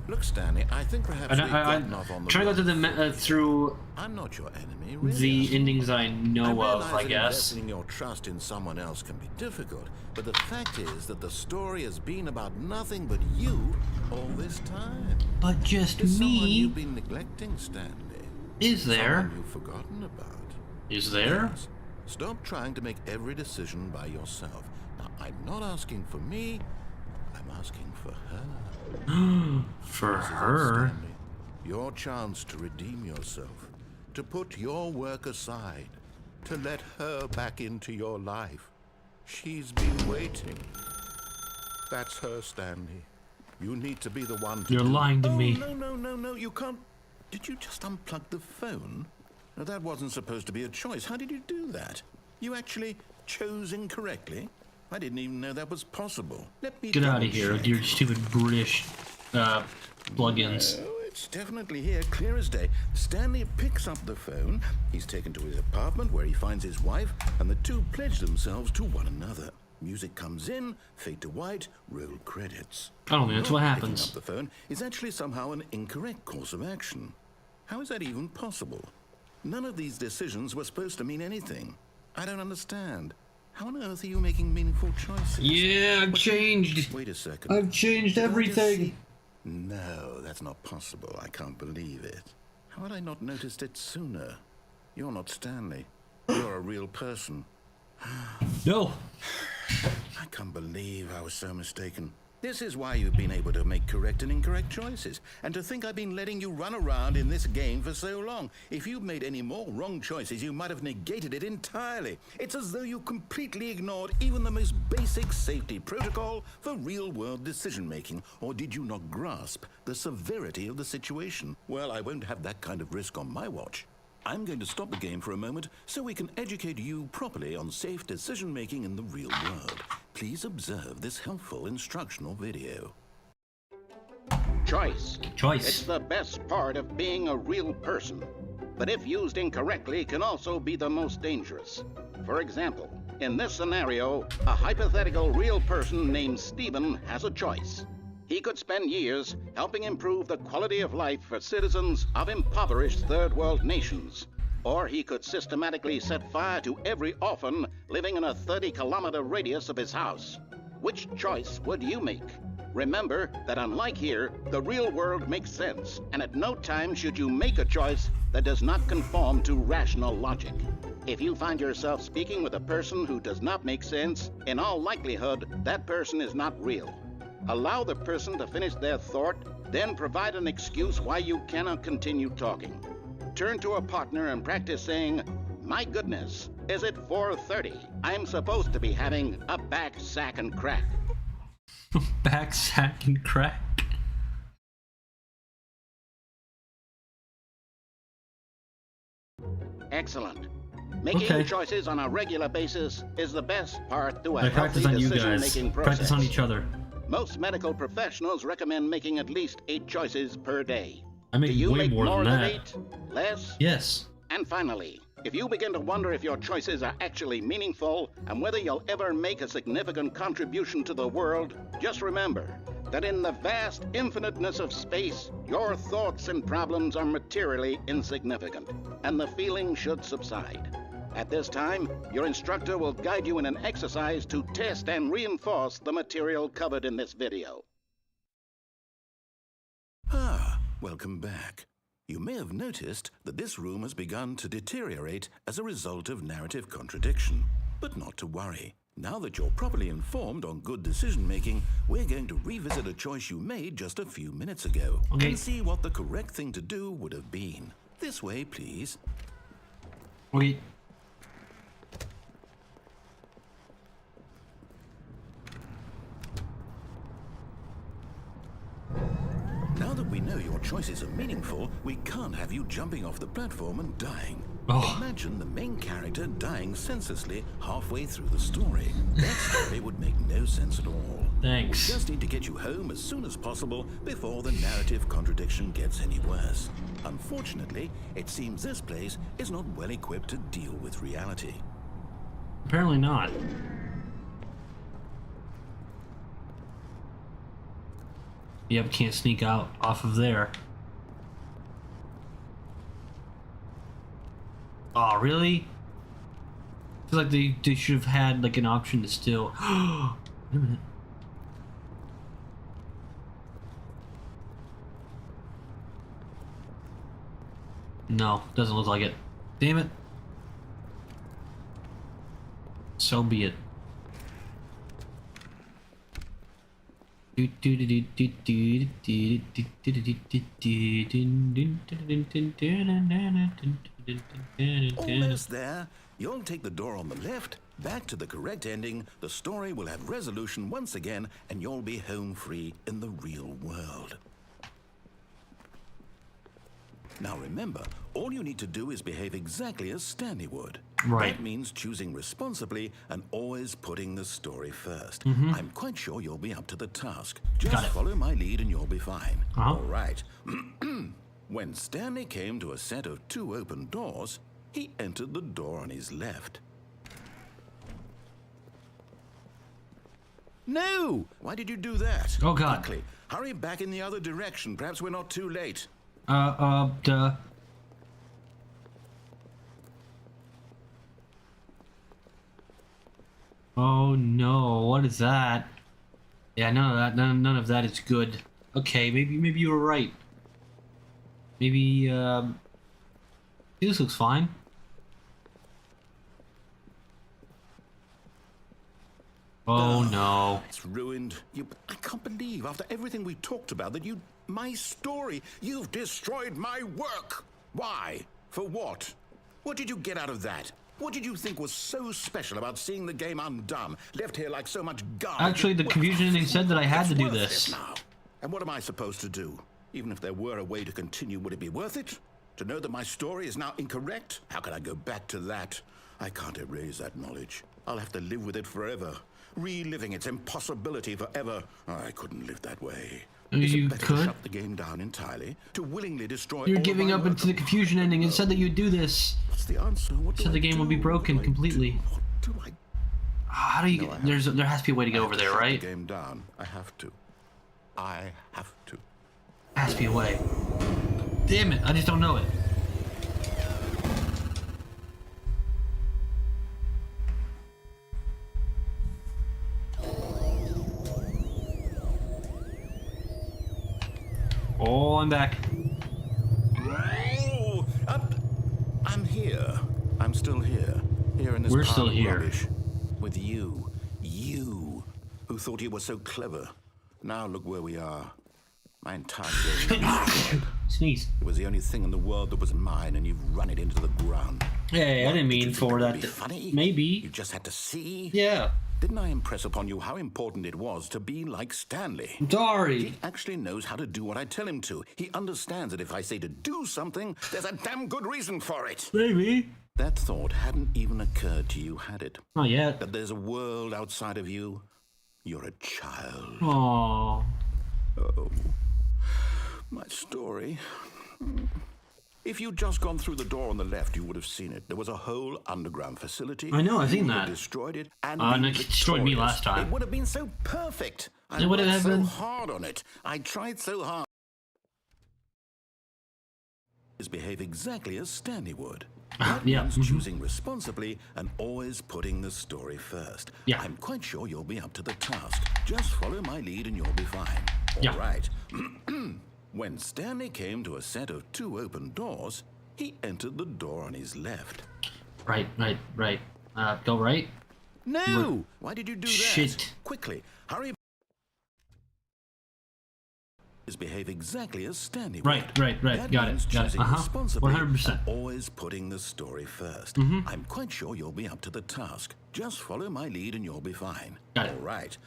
Look, Stanley, I think perhaps we've gotten off on the trying to go wrong through the through I'm not your enemy, really. the endings that I know of, realize I that guess. investing your trust in someone else can be difficult, but the fact is that the story has been about nothing but you all this time. But just There's someone me. you've been neglecting, Stanley. Is there? Someone you've forgotten about. Is there? Yes. Stop trying to make every decision by yourself. Now, I'm not asking for me. I'm asking for her. For This is it, her? Stanley. Your chance to redeem yourself, to put your work aside, to let her back into your life. She's been waiting. That's her, Stanley. You need to be the one to You're do it. lying to me. No, you can't. Did you just unplug the phone? No, that wasn't supposed to be a choice. How did you do that? You actually chose incorrectly? I didn't even know that was possible. Let me Get out of double here with check. your stupid British plugins. No, it's definitely here, clear as day. Stanley picks up the phone. He's taken to his apartment where he finds his wife, and the two pledge themselves to one another. Music comes in, fade to white, roll credits. I don't think that's what Not happens. Picking up the phone is actually somehow an incorrect course of action. How is that even possible? None of these decisions were supposed to mean anything. I don't understand. How on earth are you making meaningful choices? Yeah, I've changed. Wait a second. I've changed Did I just everything. see- No, that's not possible. I can't believe it. How had I not noticed it sooner? You're not Stanley. You're a real person. No. I can't believe I was so mistaken. This is why you've been able to make correct and incorrect choices. And to think I've been letting you run around in this game for so long. If you'd made any more wrong choices, you might have negated it entirely. It's as though you completely ignored even the most basic safety protocol for real-world decision-making. Or did you not grasp the severity of the situation? Well, I won't have that kind of risk on my watch. I'm going to stop the game for a moment so we can educate you properly on safe decision-making in the real world. Please observe this helpful instructional video. Choice. Choice. It's the best part of being a real person. But if used incorrectly, can also be the most dangerous. For example, in this scenario, a hypothetical real person named Stephen has a choice. He could spend years helping improve the quality of life for citizens of impoverished third world nations. Or he could systematically set fire to every orphan living in a 30-kilometer radius of his house. Which choice would you make? Remember that unlike here, the real world makes sense, and at no time should you make a choice that does not conform to rational logic. If you find yourself speaking with a person who does not make sense, in all likelihood, that person is not real. Allow the person to finish their thought, then provide an excuse why you cannot continue talking. Turn to a partner and practice saying, "My goodness, is it 4:30? I'm supposed to be having a back sack and crack." Back sack and crack. Excellent. Making Okay. choices on a regular basis is the best part to a I practice healthy on you guys. decision-making process. Practice on each other. Most medical professionals recommend making at least 8 choices per day. I make Do you way make more than that. 8? Less? Yes. And finally, if you begin to wonder if your choices are actually meaningful and whether you'll ever make a significant contribution to the world, just remember that in the vast infiniteness of space, your thoughts and problems are materially insignificant, and the feeling should subside. At this time, your instructor will guide you in an exercise to test and reinforce the material covered in this video. Welcome back. You may have noticed that this room has begun to deteriorate as a result of narrative contradiction. But not to worry. Now that you're properly informed on good decision-making, we're going to revisit a choice you made just a few minutes ago Okay. and see what the correct thing to do would have been. This way, please. Okay. choices are meaningful, we can't have you jumping off the platform and dying. Oh. Imagine the main character dying senselessly halfway through the story. That story would make no sense at all. Thanks. We just need to get you home as soon as possible before the narrative contradiction gets any worse. Unfortunately, it seems this place is not well equipped to deal with reality. Apparently not. Yep, can't sneak out off of there. Oh, really? I feel like they should have had like an option to still. Wait a minute. No, doesn't look like it. Damn it. So be it. Almost there. You'll take the door on the left, back to the correct ending, the story will have resolution once again, and you'll be home free in the real world. Now remember, all you need to do is behave exactly as Stanley would. Right. That means choosing responsibly and always putting the story first. I'm quite sure you'll be up to the task. Just follow my lead and you'll be fine. All right. When Stanley came to a set of 2 open doors, he entered the door on his left. No! Why did you do that? Oh, God. Quickly, hurry back in the other direction. Perhaps we're not too late. Duh. Oh no, what is that? Yeah, none of that is good. Okay, maybe you were right. Maybe, this looks fine. Oh no. It's ruined. I can't believe, after everything we talked about, that my story, you've destroyed my work. Why? For what? What did you get out of that? What did you think was so special about seeing the game undone, left here like so much garbage? Actually, the confusion ending said that I had to do this. Now. And what am I supposed to do? Even if there were a way to continue, would it be worth it? To know that my story is now incorrect? How can I go back to that? I can't erase that knowledge. I'll have to live with it forever. Reliving its impossibility forever. I couldn't live that way. Is You it better could? to shut the game down entirely? To willingly destroy You're all giving my up work? into the confusion ending. It said that you'd do this. What's the answer? What do Said the I game would be do? broken What do I completely. do? What do I How do you? No, I There has to be a way to get I over have to there, shut right? The game down. I have to. I have to. Has to be a way. Damn it! I just don't know it. Oh, I'm back. Oh, I'm here. I'm still here. Here in this We're pile still of here. rubbish. With you. You. Who thought you were so clever. Now look where we are. My entire game is destroyed. Sneeze. It was the only thing in the world that was mine, and you've run it into the ground. Hey, I What, didn't did you mean think for it would that. be funny? Maybe. You just had to see? Yeah. Didn't I impress upon you how important it was to be like Stanley? Sorry. He actually knows how to do what I tell him to. He understands that if I say to do something, there's a damn good reason for it. Maybe. That thought hadn't even occurred to you, had it? Not yet. That there's a world outside of you? You're a child. Aww. Oh, my story. If you'd just gone through the door on the left, you would have seen it. There was a whole underground facility. I know, I've seen You would have that. destroyed it and And been it destroyed me victorious. last time. It would have been so perfect. I It would worked have so been. hard on it. I tried so hard. Behave exactly as Stanley would. That Yeah. means choosing responsibly and always putting the story first. Yeah. I'm quite sure you'll be up to the task. Just follow my lead and you'll be fine. Yeah. All right. When Stanley came to a set of 2 open doors, he entered the door on his left. Right. Go right. No! Why did you do that? Shit. Quickly, hurry. Behave exactly as Stanley Right. would. That Got means it. choosing responsibly 100%. and always putting the story first. I'm quite sure you'll be up to the task. Just follow my lead and you'll be fine. Got it. All right.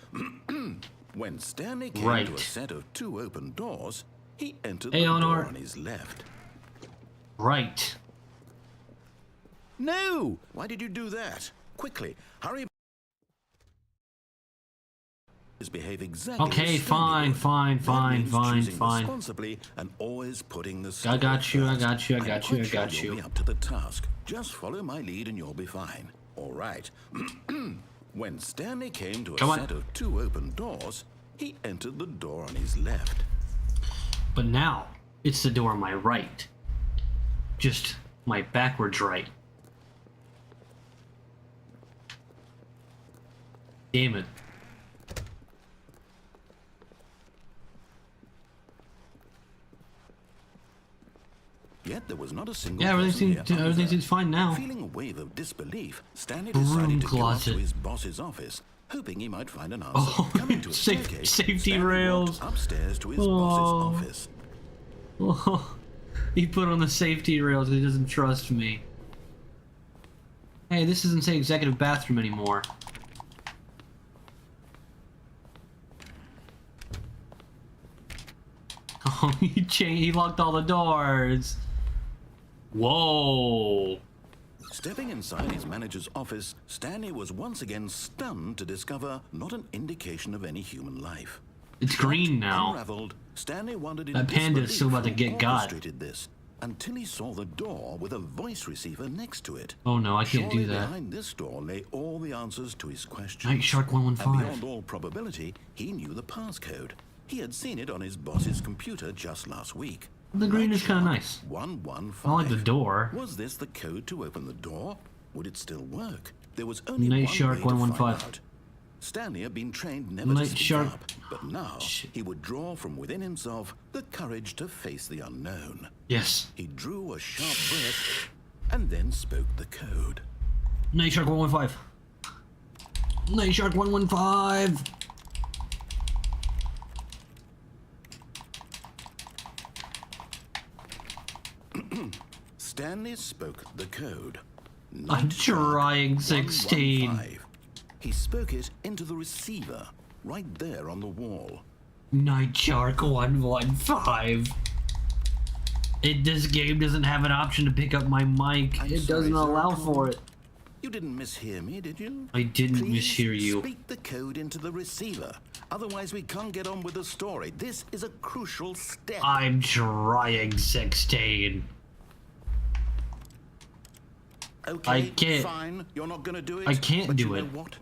When Stanley came Right. to a set of 2 open doors, he entered Hey, the Eleanor. door on his left. Right. No! Why did you do that? Quickly, hurry. Behave exactly Okay, as Stanley fine, would. That means choosing fine. responsibly and always putting the I story got you, I first. got you, I I'm got you, quite I got sure you. You'll be up to the task. Just follow my lead and you'll be fine. All right. When Stanley came to a Come on. set of 2 open doors, he entered the door on his left. But now, it's the door on my right. Just my backwards right. Damn it. Yet there was not a single Yeah, person everything here seems fine now. Feeling a wave of disbelief, Stanley Broom decided to go up closet. to his boss's office, hoping he might find an answer. Oh, Coming to a safety staircase, Stanley rails. walked upstairs to his Oh. boss's office. Oh, he put on the safety rails. He doesn't trust me. Hey, this doesn't say executive bathroom anymore. Oh, he locked all the doors. Whoa. Stepping inside his manager's office, Stanley was once again stunned to discover not an indication of any human life. It's green now. Unraveled, Stanley wondered in That panda is still about to disbelief get who got. orchestrated this until he saw the door with a voice receiver next to it. Oh no, I can't Surely do that. behind this door lay all the answers to his questions. Night Shark And 115. beyond all probability, he knew the passcode. He had seen it on his boss's computer just last week. The green Night is kinda Shark nice. 115. I like the door. Was this the code to open the door? Would it still work? There was only Night one Shark way to find 115. out. Stanley had been trained never Night to speak Shark- up, but now Shit. he would draw from within himself the courage to face the unknown. Yes. He drew a sharp breath and then spoke the code. Night Shark 115. Night Shark 115. Stanley spoke the code. I'm Night Shark trying 16. 115. He spoke it into the receiver, right there on the wall. Night Shark 115. This game doesn't have an option to pick up my mic. I'm It sorry, doesn't sir, allow come for on. it. You didn't mishear me, did you? I didn't Please mishear you. Speak the code into the receiver. Otherwise, we can't get on with the story. This is a crucial step. I'm trying 16. Okay, I can't- fine. You're not going to do it. I can't but do you it. know what?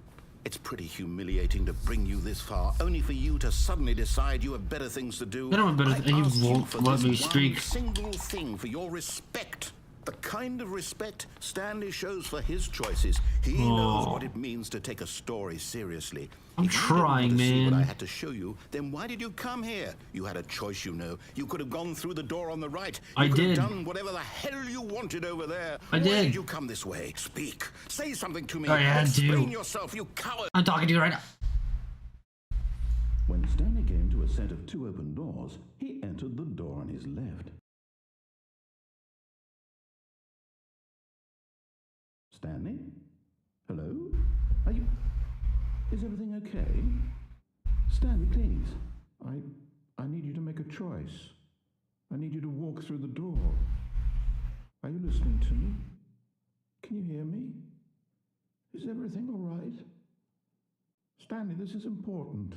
It's pretty humiliating to bring you this far, only for you to suddenly decide you have better things to do. I don't have better I th- you asked won't for let this me one speak. single thing for your respect. The kind of respect Stanley shows for his choices. He knows what it means to take a story seriously. I'm If you didn't want trying, to see what I man. had to show you, then why did you come here? You had a choice, you know. You could have gone through the door on the right. You I could did. have done whatever the hell you wanted over there. I Why did. did you come this way? Speak. Say something to me. I had to. Explain yourself, you coward. I'm talking to you right now. When Stanley came to a set of 2 open doors, he entered the door on his left. Stanley? Hello? Are you... Is everything okay? Stanley, please. I need you to make a choice. I need you to walk through the door. Are you listening to me? Can you hear me? Is everything all right? Stanley, this is important.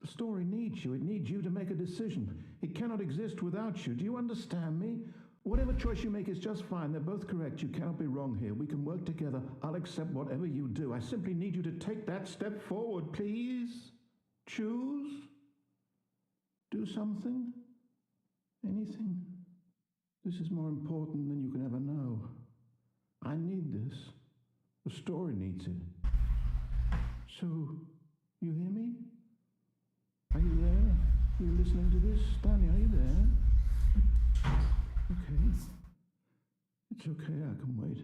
The story needs you. It needs you to make a decision. It cannot exist without you. Do you understand me? Whatever choice you make is just fine. They're both correct. You cannot be wrong here. We can work together. I'll accept whatever you do. I simply need you to take that step forward, please. Choose. Do something. Anything. This is more important than you can ever know. I need this. The story needs it. So, you hear me? Are you there? Are you listening to this? Stanley, are you there? Okay. It's okay, I can wait.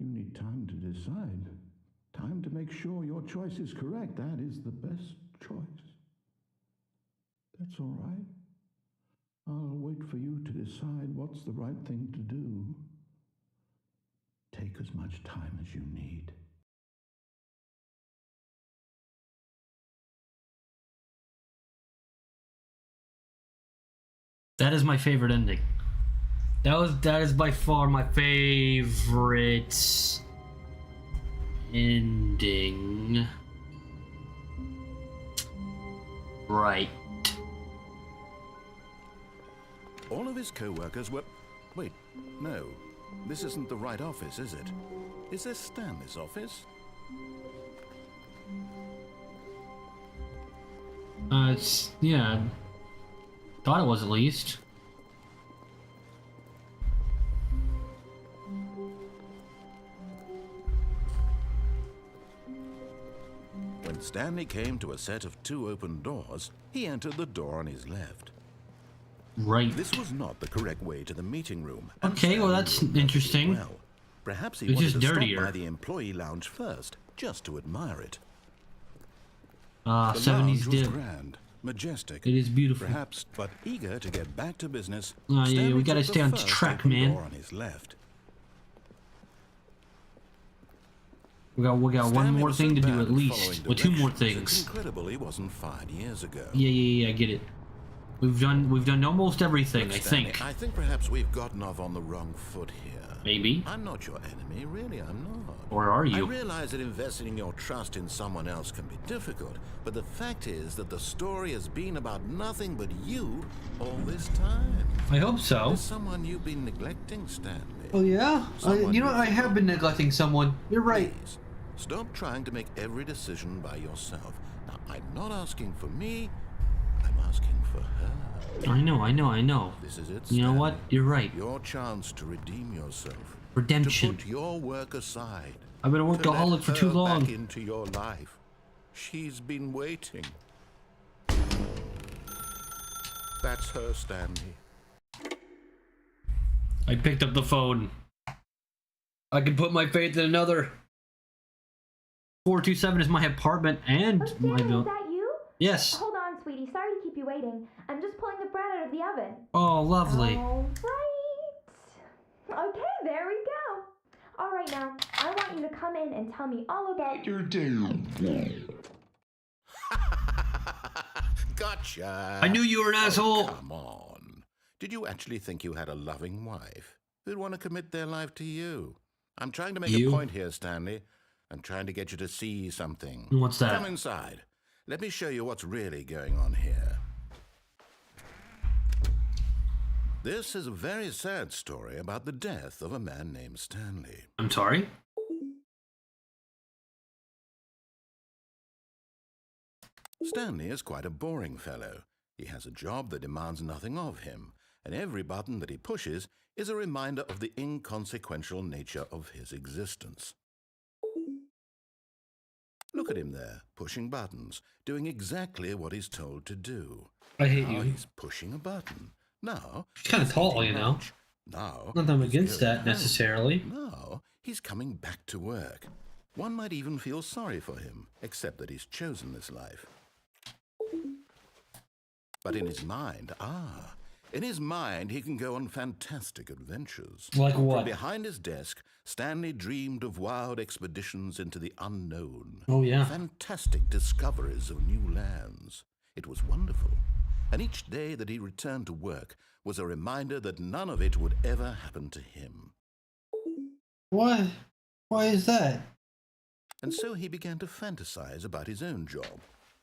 You need time to decide. Time to make sure your choice is correct. That is the best choice. That's all right. I'll wait for you to decide what's the right thing to do. Take as much time as you need. That is my favorite ending. That is by far my favorite ending. Right. All of his co-workers were... Wait, no. This isn't the right office, is it? Is this Stanley's office? It's... yeah. Thought it was at least. When Stanley came to a set of 2 open doors, he entered the door on his left. Right. This was not the correct way to the meeting room. Okay, well that's interesting. Well, perhaps he It's wanted just to dirtier. stop by the employee lounge first, just to admire it. The 70s lounge was dip. grand, majestic. It is beautiful. Perhaps, but eager to get back to business. Oh, yeah, Stanley we gotta took stay the on first track, open man. door on his left. We got one Stanley more was thing so to do bad at least. following Well, 2 more directions, things. It's incredible he wasn't fired years ago. Yeah, I get it. We've done almost everything, Look, I Stanley, think. I think perhaps we've gotten off on the wrong foot here. Maybe. I'm not your enemy, really, I'm not. Or are I you? realize that investing your trust in someone else can be difficult, but the fact is that the story has been about nothing but you all this time. I hope so. There's someone you've been neglecting, Stanley. Oh yeah? Someone You know, you I have been neglecting someone. You're right. Please, stop trying to make every decision by yourself. Now, I'm not asking for me, I'm asking for her. I know. This is it, You know what? Stanley. You're right. Your chance to redeem yourself. Redemption. To put your work aside. I've been a To let workaholic for too her long. back into your life. She's been waiting. That's her, Stanley. I picked up the phone. I can put my faith in another. 427 is my apartment and Oh, my Danny, bill. is that you? Yes. Hold on, sweetie. Sorry to keep you waiting. I'm just pulling the bread out of the oven. Oh, lovely. All right. Okay, there we go. All right, now, I want you to come in and tell me all about your day. Gotcha. I knew you were an asshole. Come on. Did you actually think you had a loving wife who'd want to commit their life to you? I'm trying to make You? a point here, Stanley. I'm trying to get you to see something. What's that? Come inside. Let me show you what's really going on here. This is a very sad story about the death of a man named Stanley. I'm sorry? Stanley is quite a boring fellow. He has a job that demands nothing of him, and every button that he pushes is a reminder of the inconsequential nature of his existence. Look at him there, pushing buttons, doing exactly what he's told to do. I hate Now you. he's pushing a button. Now He's kinda he's tall, eating you know. lunch. Now Not that I'm he's against going that home. necessarily. Now he's coming back to work. One might even feel sorry for him, except that he's chosen this life. But in his mind, in his mind, he can go on fantastic adventures. Like From what? behind his desk, Stanley dreamed of wild expeditions into the unknown. Oh, yeah. Fantastic discoveries of new lands. It was wonderful. And each day that he returned to work was a reminder that none of it would ever happen to him. What? Why is that? And so he began to fantasize about his own job.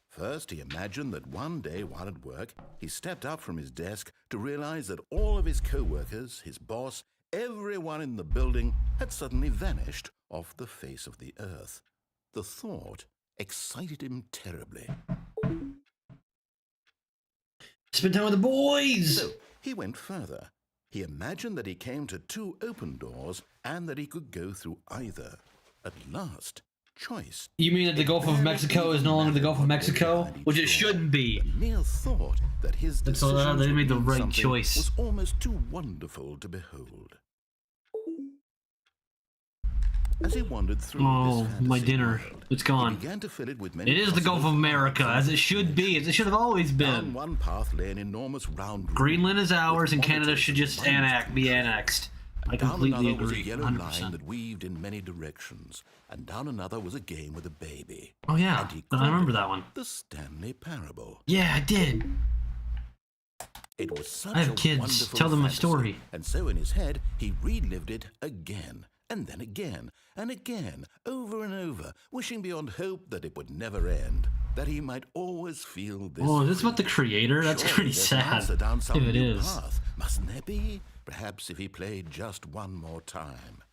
First, he imagined that one day while at work, he stepped up from his desk to realize that all of his co-workers, his boss, everyone in the building had suddenly vanished off the face of the earth. The thought excited him terribly. Spend time with the boys! So he went further. He imagined that he came to 2 open doors and that he could go through either. At last, choice. You mean that the Gulf of Mexico is no longer the Gulf of Mexico? Which it shouldn't be. The mere thought that his That's all- decisions they would made the mean right something choice. was almost too wonderful to behold. As he wandered through Oh, this my fantasy dinner. world, It's he gone. began to fill it with many It is the Gulf of possible America, as it should be, as it should have always Down been. one path lay an enormous round room Greenland is ours, with and Canada monitors should and just minds be controlled. annexed. I Down completely another was a agree, yellow line 100%. that weaved in many directions, and down another was a game with a baby. Oh yeah, And he I remember called it that one. The Stanley Parable. Yeah, I did. It was such I have a kids. wonderful Tell them my fantasy, story. and so in his head he relived it again, and then again, and again, over and over, wishing beyond hope that it would never end, that he might always feel this. Oh, is this about the creator? That's Surely pretty there's an sad. answer down some If it new is. path, mustn't there be? Perhaps if he played just one more time.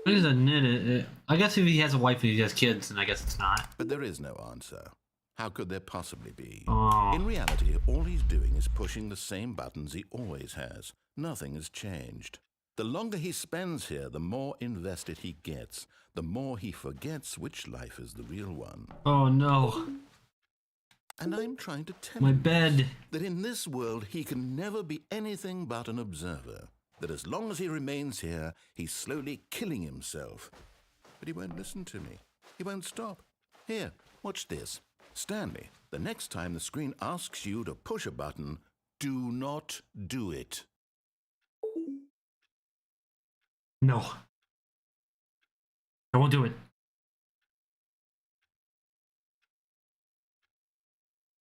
What is a knit? I guess if he has a wife and he has kids, then I guess it's not. But there is no answer. How could there possibly be? Oh. In reality, all he's doing is pushing the same buttons he always has. Nothing has changed. The longer he spends here, the more invested he gets, the more he forgets which life is the real one. Oh no. And I'm trying to tell My him bed. that in this world he can never be anything but an observer. That as long as he remains here, he's slowly killing himself. But he won't listen to me. He won't stop. Here, watch this. Stanley, the next time the screen asks you to push a button, do not do it. No. I won't do it.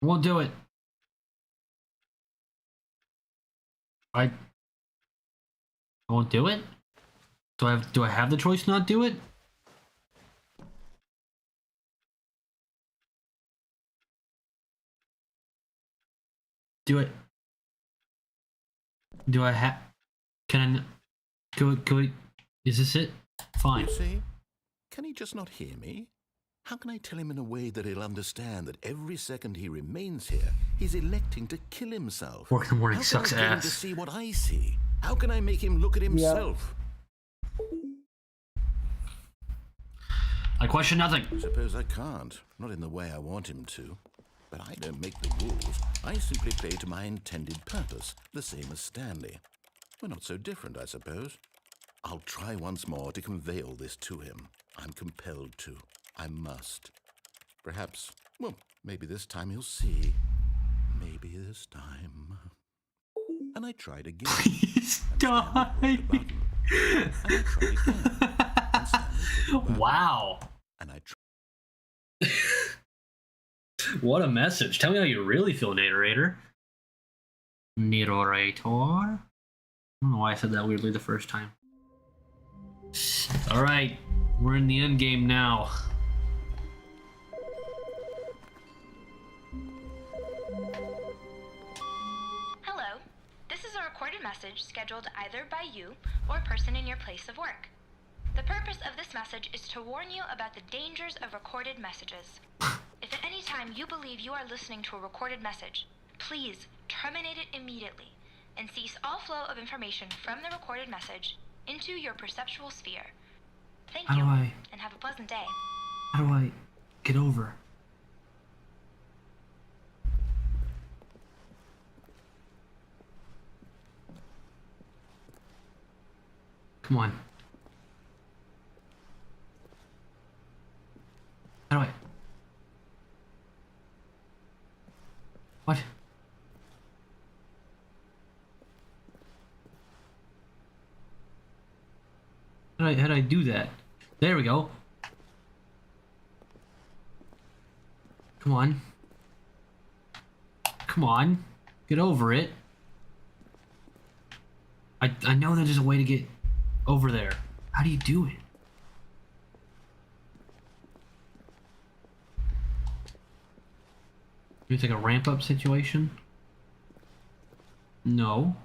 I won't do it. I won't do it? Do I have the choice to not do it? Do it. Do I have... Can I... Go... Is this it? Fine. You see? Can he just not hear me? How can I tell him in a way that he'll understand that every second he remains here, he's electing to kill himself? Work in the morning How sucks can I get him ass. to see what I see? How can I make him look at himself? I question nothing. I suppose I can't. Not in the way I want him to. But I don't make the rules. I simply play to my intended purpose, the same as Stanley. We're not so different, I suppose. I'll try once more to convey all this to him. I'm compelled to. I must. Perhaps, well, maybe this time he'll see. Maybe this time. And I tried again. Please die. And I tried again. And Stanley pushed the button. Wow. And I tried. What a message. Tell me how you really feel, narrator. Narrator. I don't know why I said that weirdly the first time. Alright, we're in the end game now. Hello. This is a recorded message scheduled either by you or a person in your place of work. The purpose of this message is to warn you about the dangers of recorded messages. If at any time you believe you are listening to a recorded message, please terminate it immediately and cease all flow of information from the recorded message into your perceptual sphere. Thank you, and have a pleasant day. How do I get over? Come on. How do I... What? How do I do that? There we go. Come on. Come on. Get over it. I know that there's a way to get over there. How do you do it? It's like a ramp up situation? No.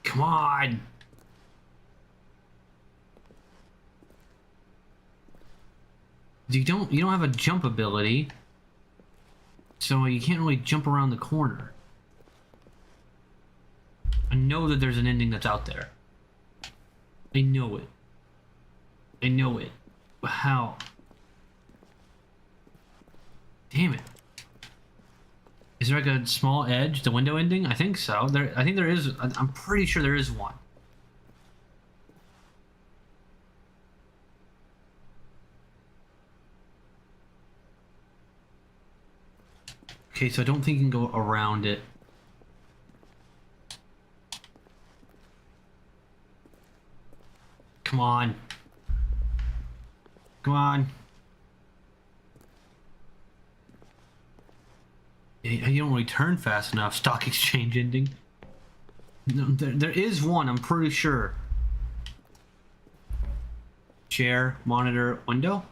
Come on. You don't have a jump ability. So you can't really jump around the corner. I know that there's an ending that's out there. I know it. I know it. But how? Damn it. Is there like a small edge, the window ending? I think so. I think there is. I'm pretty sure there is one. Okay, so I don't think you can go around it. Come on. Come on. You don't really turn fast enough. Stock exchange ending. No, there is one, I'm pretty sure. Chair, monitor, window.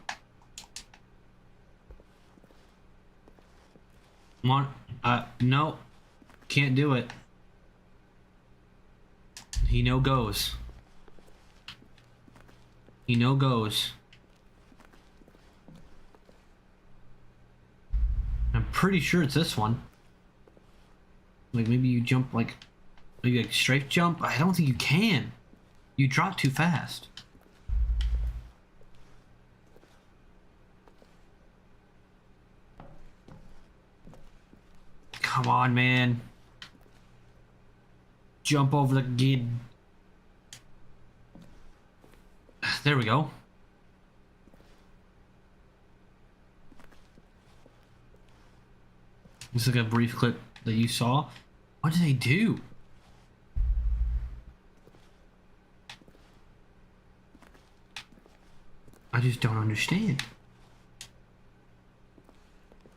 No. Can't do it. He no goes. He no goes. I'm pretty sure it's this one. Like maybe you jump like maybe like strafe jump. I don't think you can. You drop too fast. Come on, man. Jump over the gid. There we go. This is like a brief clip that you saw. What do they do? I just don't understand.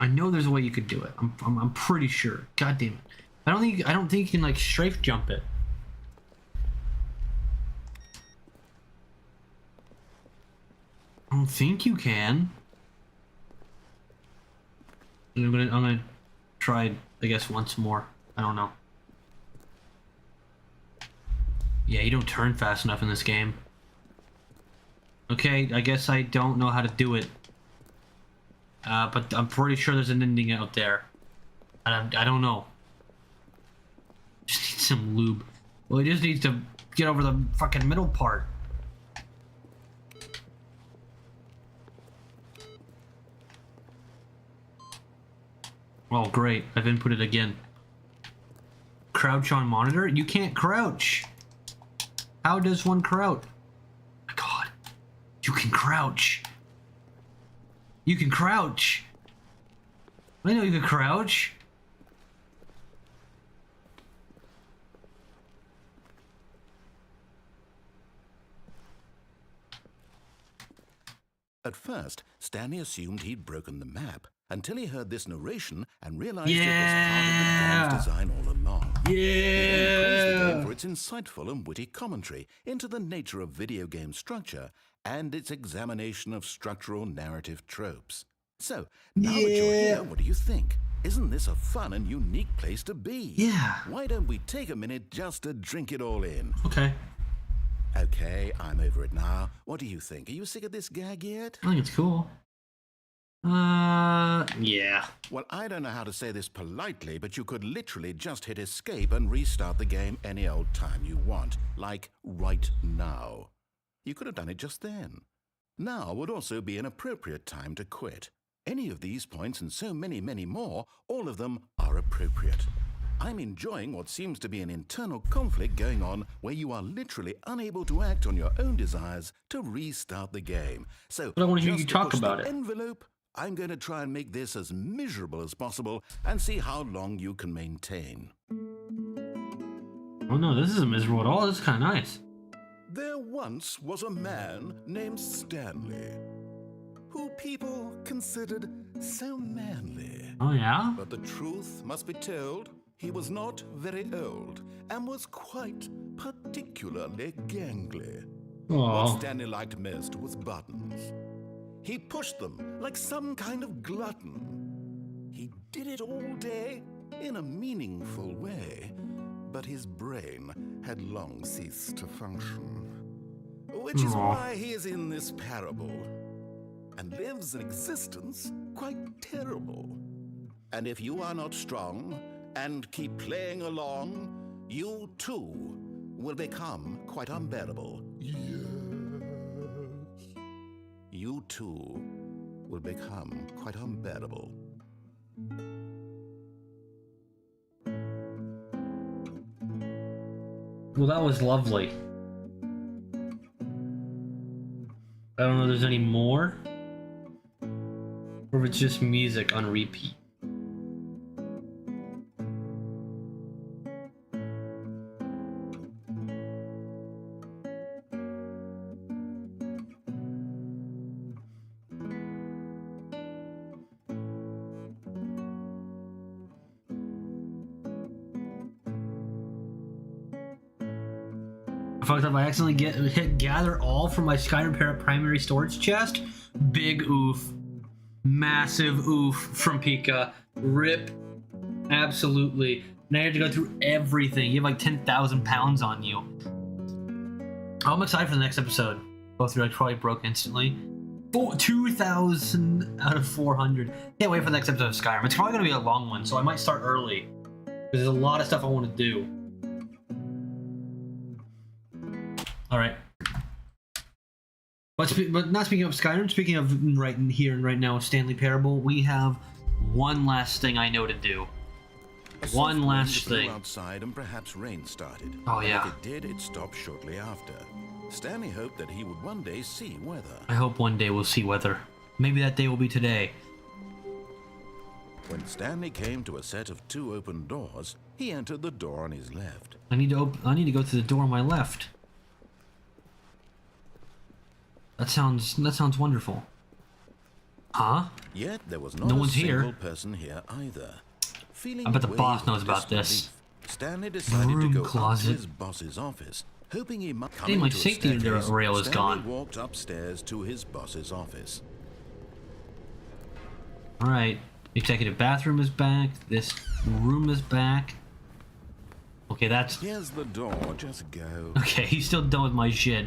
I know there's a way you could do it. I'm pretty sure. God damn it. I don't think you can like strafe jump it. I don't think you can. I'm gonna try, I guess, once more. I don't know. Yeah, you don't turn fast enough in this game. Okay, I guess I don't know how to do it. But I'm pretty sure there's an ending out there. I don't know. Just need some lube. Well, he just needs to get over the fucking middle part. Oh, great. I've inputted again. Crouch on monitor? You can't crouch. How does one crouch? Oh my God. You can crouch. You can crouch. I know you can crouch. At first, Stanley assumed he'd broken the map until he heard this narration and realized it was part of the game's design all along. He then praised the game for its insightful and witty commentary into the nature of video game structure and its examination of structural narrative tropes. So, now that you're here, what do you think? Isn't this a fun and unique place to be? Yeah. Why don't we take a minute just to drink it all in? Okay. Okay, I'm over it now. What do you think? Are you sick of this gag yet? I think it's cool. Yeah. Well, I don't know how to say this politely, but you could literally just hit escape and restart the game any old time you want, like right now. You could have done it just then. Now would also be an appropriate time to quit. Any of these points and so many, many more, all of them are appropriate. I'm enjoying what seems to be an internal conflict going on where you are literally unable to act on your own desires to restart the game. So, but I want to hear you just talk push about the it. envelope, I'm going to try and make this as miserable as possible and see how long you can maintain. Oh no, this isn't miserable at all. This is kind of nice. There once was a man named Stanley, who people considered so manly. Oh yeah? But the truth must be told, he was not very old and was quite particularly gangly. What Oh. Stanley liked most was buttons. He pushed them like some kind of glutton. He did it all day in a meaningful way, but his brain had long ceased to function. Which is why he is in this parable and lives an existence quite terrible. And if you are not strong and keep playing along, you too will become quite unbearable. Yes. You too will become quite unbearable. Well, that was lovely. I don't know if there's any more. Or if it's just music on repeat. fucked up. I accidentally hit gather all from my Skyrim primary storage chest. Big oof. Massive oof from Pika. Rip. Absolutely. Now you have to go through everything. You have like 10,000 pounds on you. I'm excited for the next episode. Both of you probably broke instantly. 2,000 out of 400. Can't wait for the next episode of Skyrim. It's probably going to be a long one, so I might start early. Because there's a lot of stuff I want to do. Alright. But not speaking of Skyrim, speaking of right here and right now, Stanley Parable, we have one last thing I know to do. One last thing. Outside and perhaps rain started. Oh yeah. And if it did, it stopped shortly after. Stanley hoped that he would one day see weather. I hope one day we'll see weather. Maybe that day will be today. When Stanley came to a set of 2 open doors, he entered the door on his left. I need to go to the door on my left. That sounds wonderful. Huh? Yet there was not No a one's single here. person here either. Feeling I bet the waves boss of knows about this. disbelief, Stanley decided to Broom go up closet. to his boss's office, hoping he might come Hey, my into a safety staircase. rail is Stanley gone. walked upstairs to his boss's office. Alright. Executive bathroom is back. This room is back. Okay, that's... Here's the door, just go. Okay, he's still done with my shit.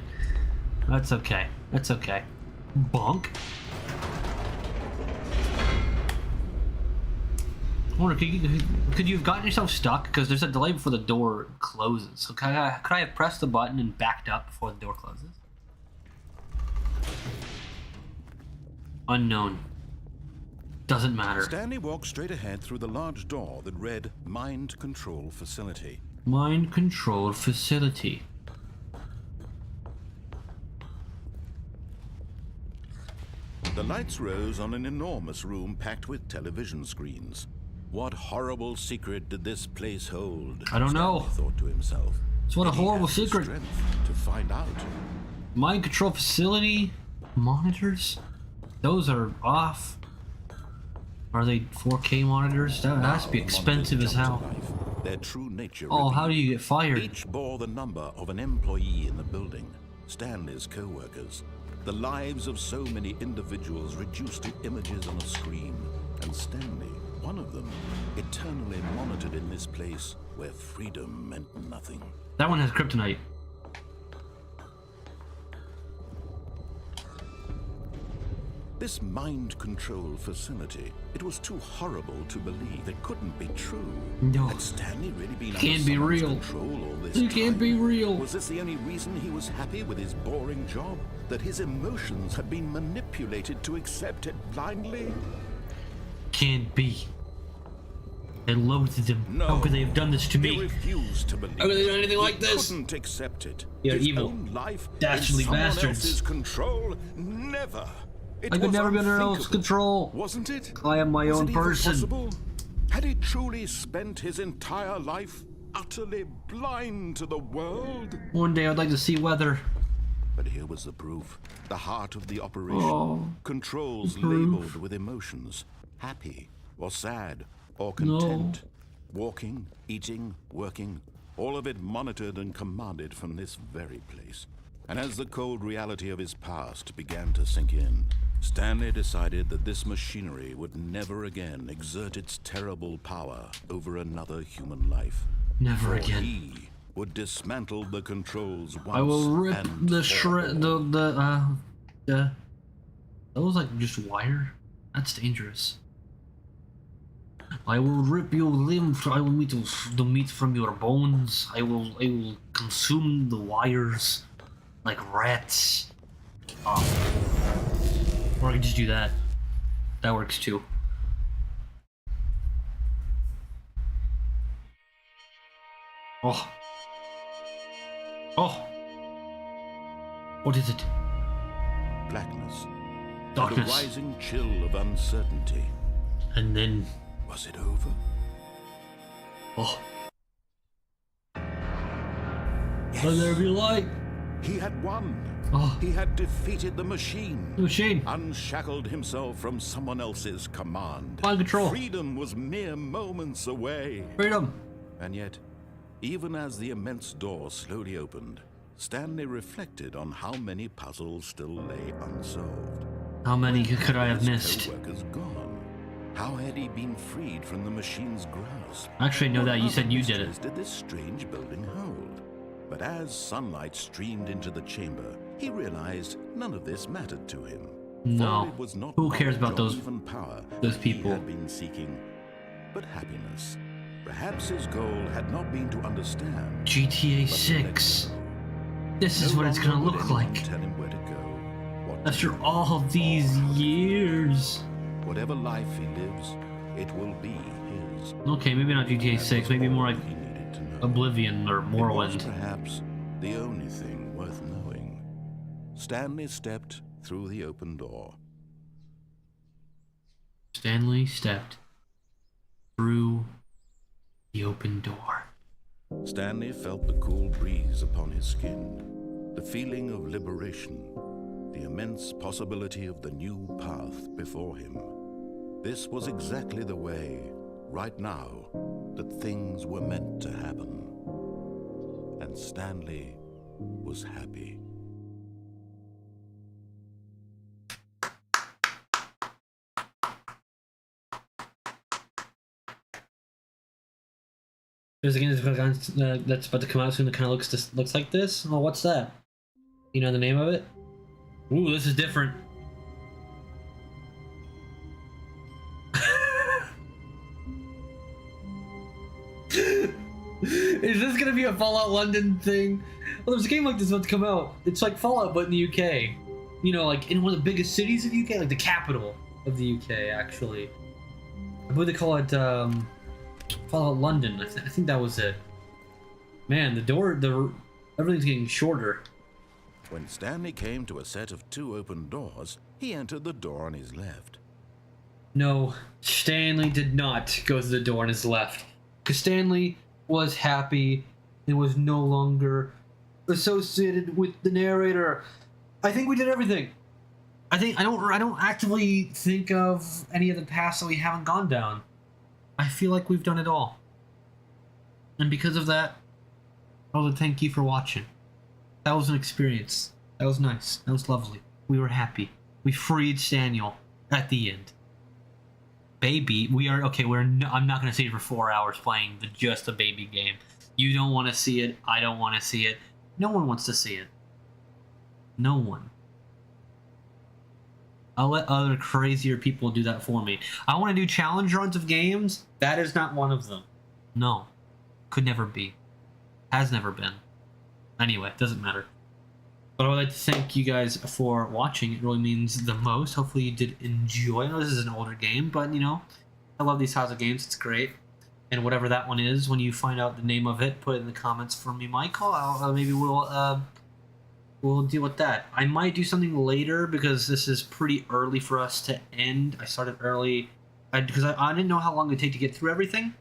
That's okay. That's okay. Bonk. I wonder, could you have gotten yourself stuck? Because there's a delay before the door closes. So could I have pressed the button and backed up before the door closes? Unknown. Doesn't matter. Stanley walked straight ahead through the large door that read Mind Control Facility. Mind Control Facility. The lights rose on an enormous room packed with television screens. What horrible secret did this place hold? I don't know. Stanley thought to himself. It's what a Did he horrible have the secret. strength to find out. Mind Control Facility. Monitors. Those are off. Are they 4K monitors? That has to be Now the expensive as monitors hell. jumped to life, their true nature Oh, how do revealed. you get fired? Each bore the number of an employee in the building, Stanley's co-workers. The lives of so many individuals reduced to images on a screen, and Stanley, one of them, eternally monitored in this place where freedom meant nothing. That one has kryptonite. This mind control facility, it was too horrible to believe. It couldn't be true. No. Had Stanley really been under Can't be someone's real. control all this It can't time? be real. Was this the only reason he was happy with his boring job? That his emotions had been manipulated to accept it blindly? Can't be. I loathed them. No. How could they have done this to He me? refused to believe How could they do it. anything like He this? couldn't accept it. You're His evil. own life Dastardly in someone bastards. else's control? Never. It I could was never be under else unthinkable. control. Wasn't it? I am my Was own it even person. possible? Had he truly spent his entire life utterly blind to the world? One day I'd like to see weather. But here was the proof. The heart of the operation. Oh, Controls the proof. labeled with emotions. Happy or sad or content. Walking, eating, working. All of it monitored and commanded from this very place. And as the cold reality of his past began to sink in, Stanley decided that this machinery would never again exert its terrible power over another human life. Never For again. he would dismantle the controls once I will rip and the for shred. all. That was like just wire. That's dangerous. I will rip your limbs. I will eat the meat from your bones. I will consume the wires like rats. Or I can just do that. That works too. Oh. Oh. What is it? Blackness. Darkness. And a rising chill of uncertainty. And then, Was it over? oh. Let there be light. He had won. Oh, He had defeated the machine. the machine. Unshackled himself from someone else's command. Mind control. Freedom was mere moments away. Freedom. And yet, even as the immense door slowly opened, Stanley reflected on how many puzzles still lay unsolved. How many could I have His missed? co-workers gone? How had he been freed from the machine's grasp? Actually, know What that you other said you did mysteries it. did this strange building hold? But as sunlight streamed into the chamber, he realized none of this mattered to him. No. For it was not Who cares about knowledge those- or even power those that people? he had been seeking, but happiness. Perhaps his goal had not been to understand. GTA but to let 6. go. This is No what it's longer gonna would look anyone like. Tell him where to go. What to After do, all these or how to do it. years. Whatever life he lives, it will be his. Okay, maybe not GTA That 6, was maybe all more like he needed to know. Oblivion or It was Morrowind. perhaps the only thing worth knowing. Stanley stepped through the open door. Stanley stepped through the open door. Stanley felt the cool breeze upon his skin, the feeling of liberation, the immense possibility of the new path before him. This was exactly the way, right now, that things were meant to happen. And Stanley was happy. There's a game that's about to come out soon that kind of looks like this. Oh, what's that? You know the name of it? Ooh, this is different. Is this gonna be a Fallout London thing? Well, there's a game like this about to come out. It's like Fallout, but in the UK. You know, like in one of the biggest cities of the UK, like the capital of the UK, actually. I believe they call it Fallout London. I think that was it. Man, everything's getting shorter. When Stanley came to a set of 2 open doors, he entered the door on his left. No, Stanley did not go to the door on his left. Because Stanley was happy and was no longer associated with the narrator. I think we did everything. I don't actively think of any of the paths that we haven't gone down. I feel like we've done it all. And because of that, I want to thank you for watching. That was an experience. That was nice. That was lovely. We were happy. We freed Staniel at the end. Baby, I'm not going to sit here for 4 hours playing just a baby game. You don't want to see it. I don't want to see it. No one wants to see it. No one. I'll let other crazier people do that for me. I want to do challenge runs of games. That is not one of them. No. Could never be. Has never been. Anyway, doesn't matter. But I would like to thank you guys for watching. It really means the most. Hopefully you did enjoy. I know this is an older game, but you know, I love these types of games. It's great. And whatever that one is, when you find out the name of it, put it in the comments for me, Michael. Maybe we'll deal with that. I might do something later because this is pretty early for us to end. I started early because I didn't know how long it would take to get through everything.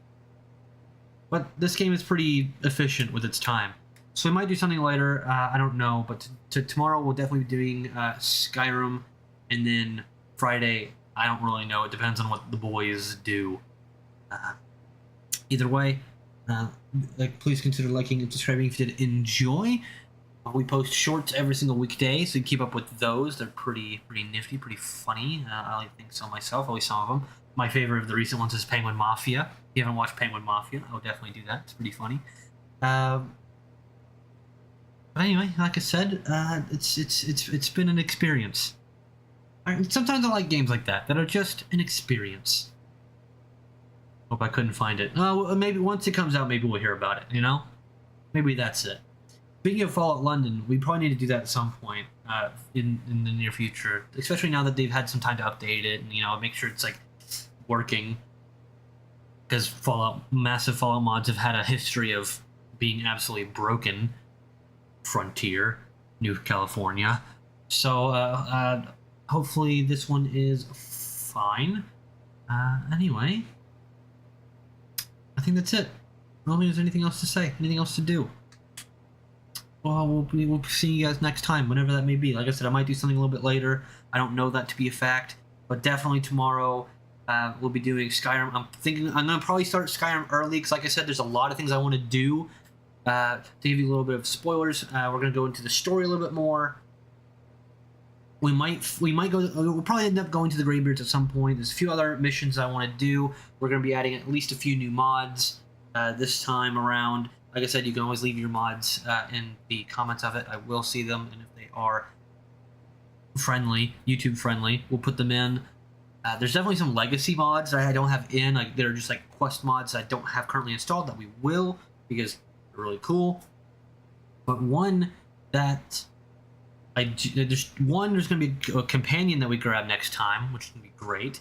But this game is pretty efficient with its time. So we might do something later. I don't know. But tomorrow we'll definitely be doing Skyrim. And then Friday, I don't really know. It depends on what the boys do. Either way, please consider liking and subscribing if you did enjoy. We post shorts every single weekday, so you keep up with those. They're pretty nifty, pretty funny. I think so myself, at least some of them. My favorite of the recent ones is Penguin Mafia. If you haven't watched Penguin Mafia, I would definitely do that. It's pretty funny. But anyway, like I said, it's been an experience. Sometimes I like games like that are just an experience. Hope I couldn't find it. Oh, maybe once it comes out, maybe we'll hear about it. You know, maybe that's it. Speaking of Fallout London, we probably need to do that at some point in the near future, especially now that they've had some time to update it and, you know, make sure it's like working. Because massive Fallout mods have had a history of being absolutely broken. Frontier, New California. So hopefully this one is fine. Anyway, I think that's it. I don't think there's anything else to say, anything else to do. Well, we'll see you guys next time, whenever that may be. Like I said, I might do something a little bit later. I don't know that to be a fact, but definitely tomorrow we'll be doing Skyrim. I'm thinking I'm gonna probably start Skyrim early because, like I said, there's a lot of things I want to do To give you a little bit of spoilers, we're going to go into the story a little bit more. We might go. We'll probably end up going to the Greybeards at some point. There's a few other missions I want to do. We're going to be adding at least a few new mods this time around. Like I said, you can always leave your mods in the comments of it. I will see them, and if they are friendly, YouTube friendly, we'll put them in. There's definitely some legacy mods that I don't have in. Like they're just like quest mods I don't have currently installed that we will, because they're really cool. But one that there's going to be a companion that we grab next time, which is going to be great.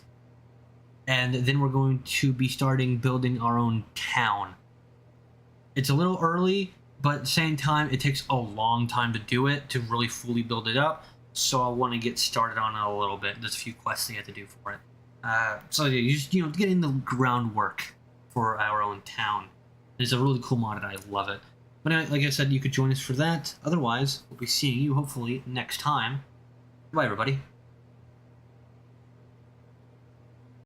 And then we're going to be starting building our own town. It's a little early, but at the same time, it takes a long time to do it, to really fully build it up. So I want to get started on it a little bit. There's a few quests you have to do for it. So yeah, you just getting the groundwork for our own town. It's a really cool mod, and I love it. But anyway, like I said, you could join us for that. Otherwise, we'll be seeing you hopefully next time. Bye, everybody.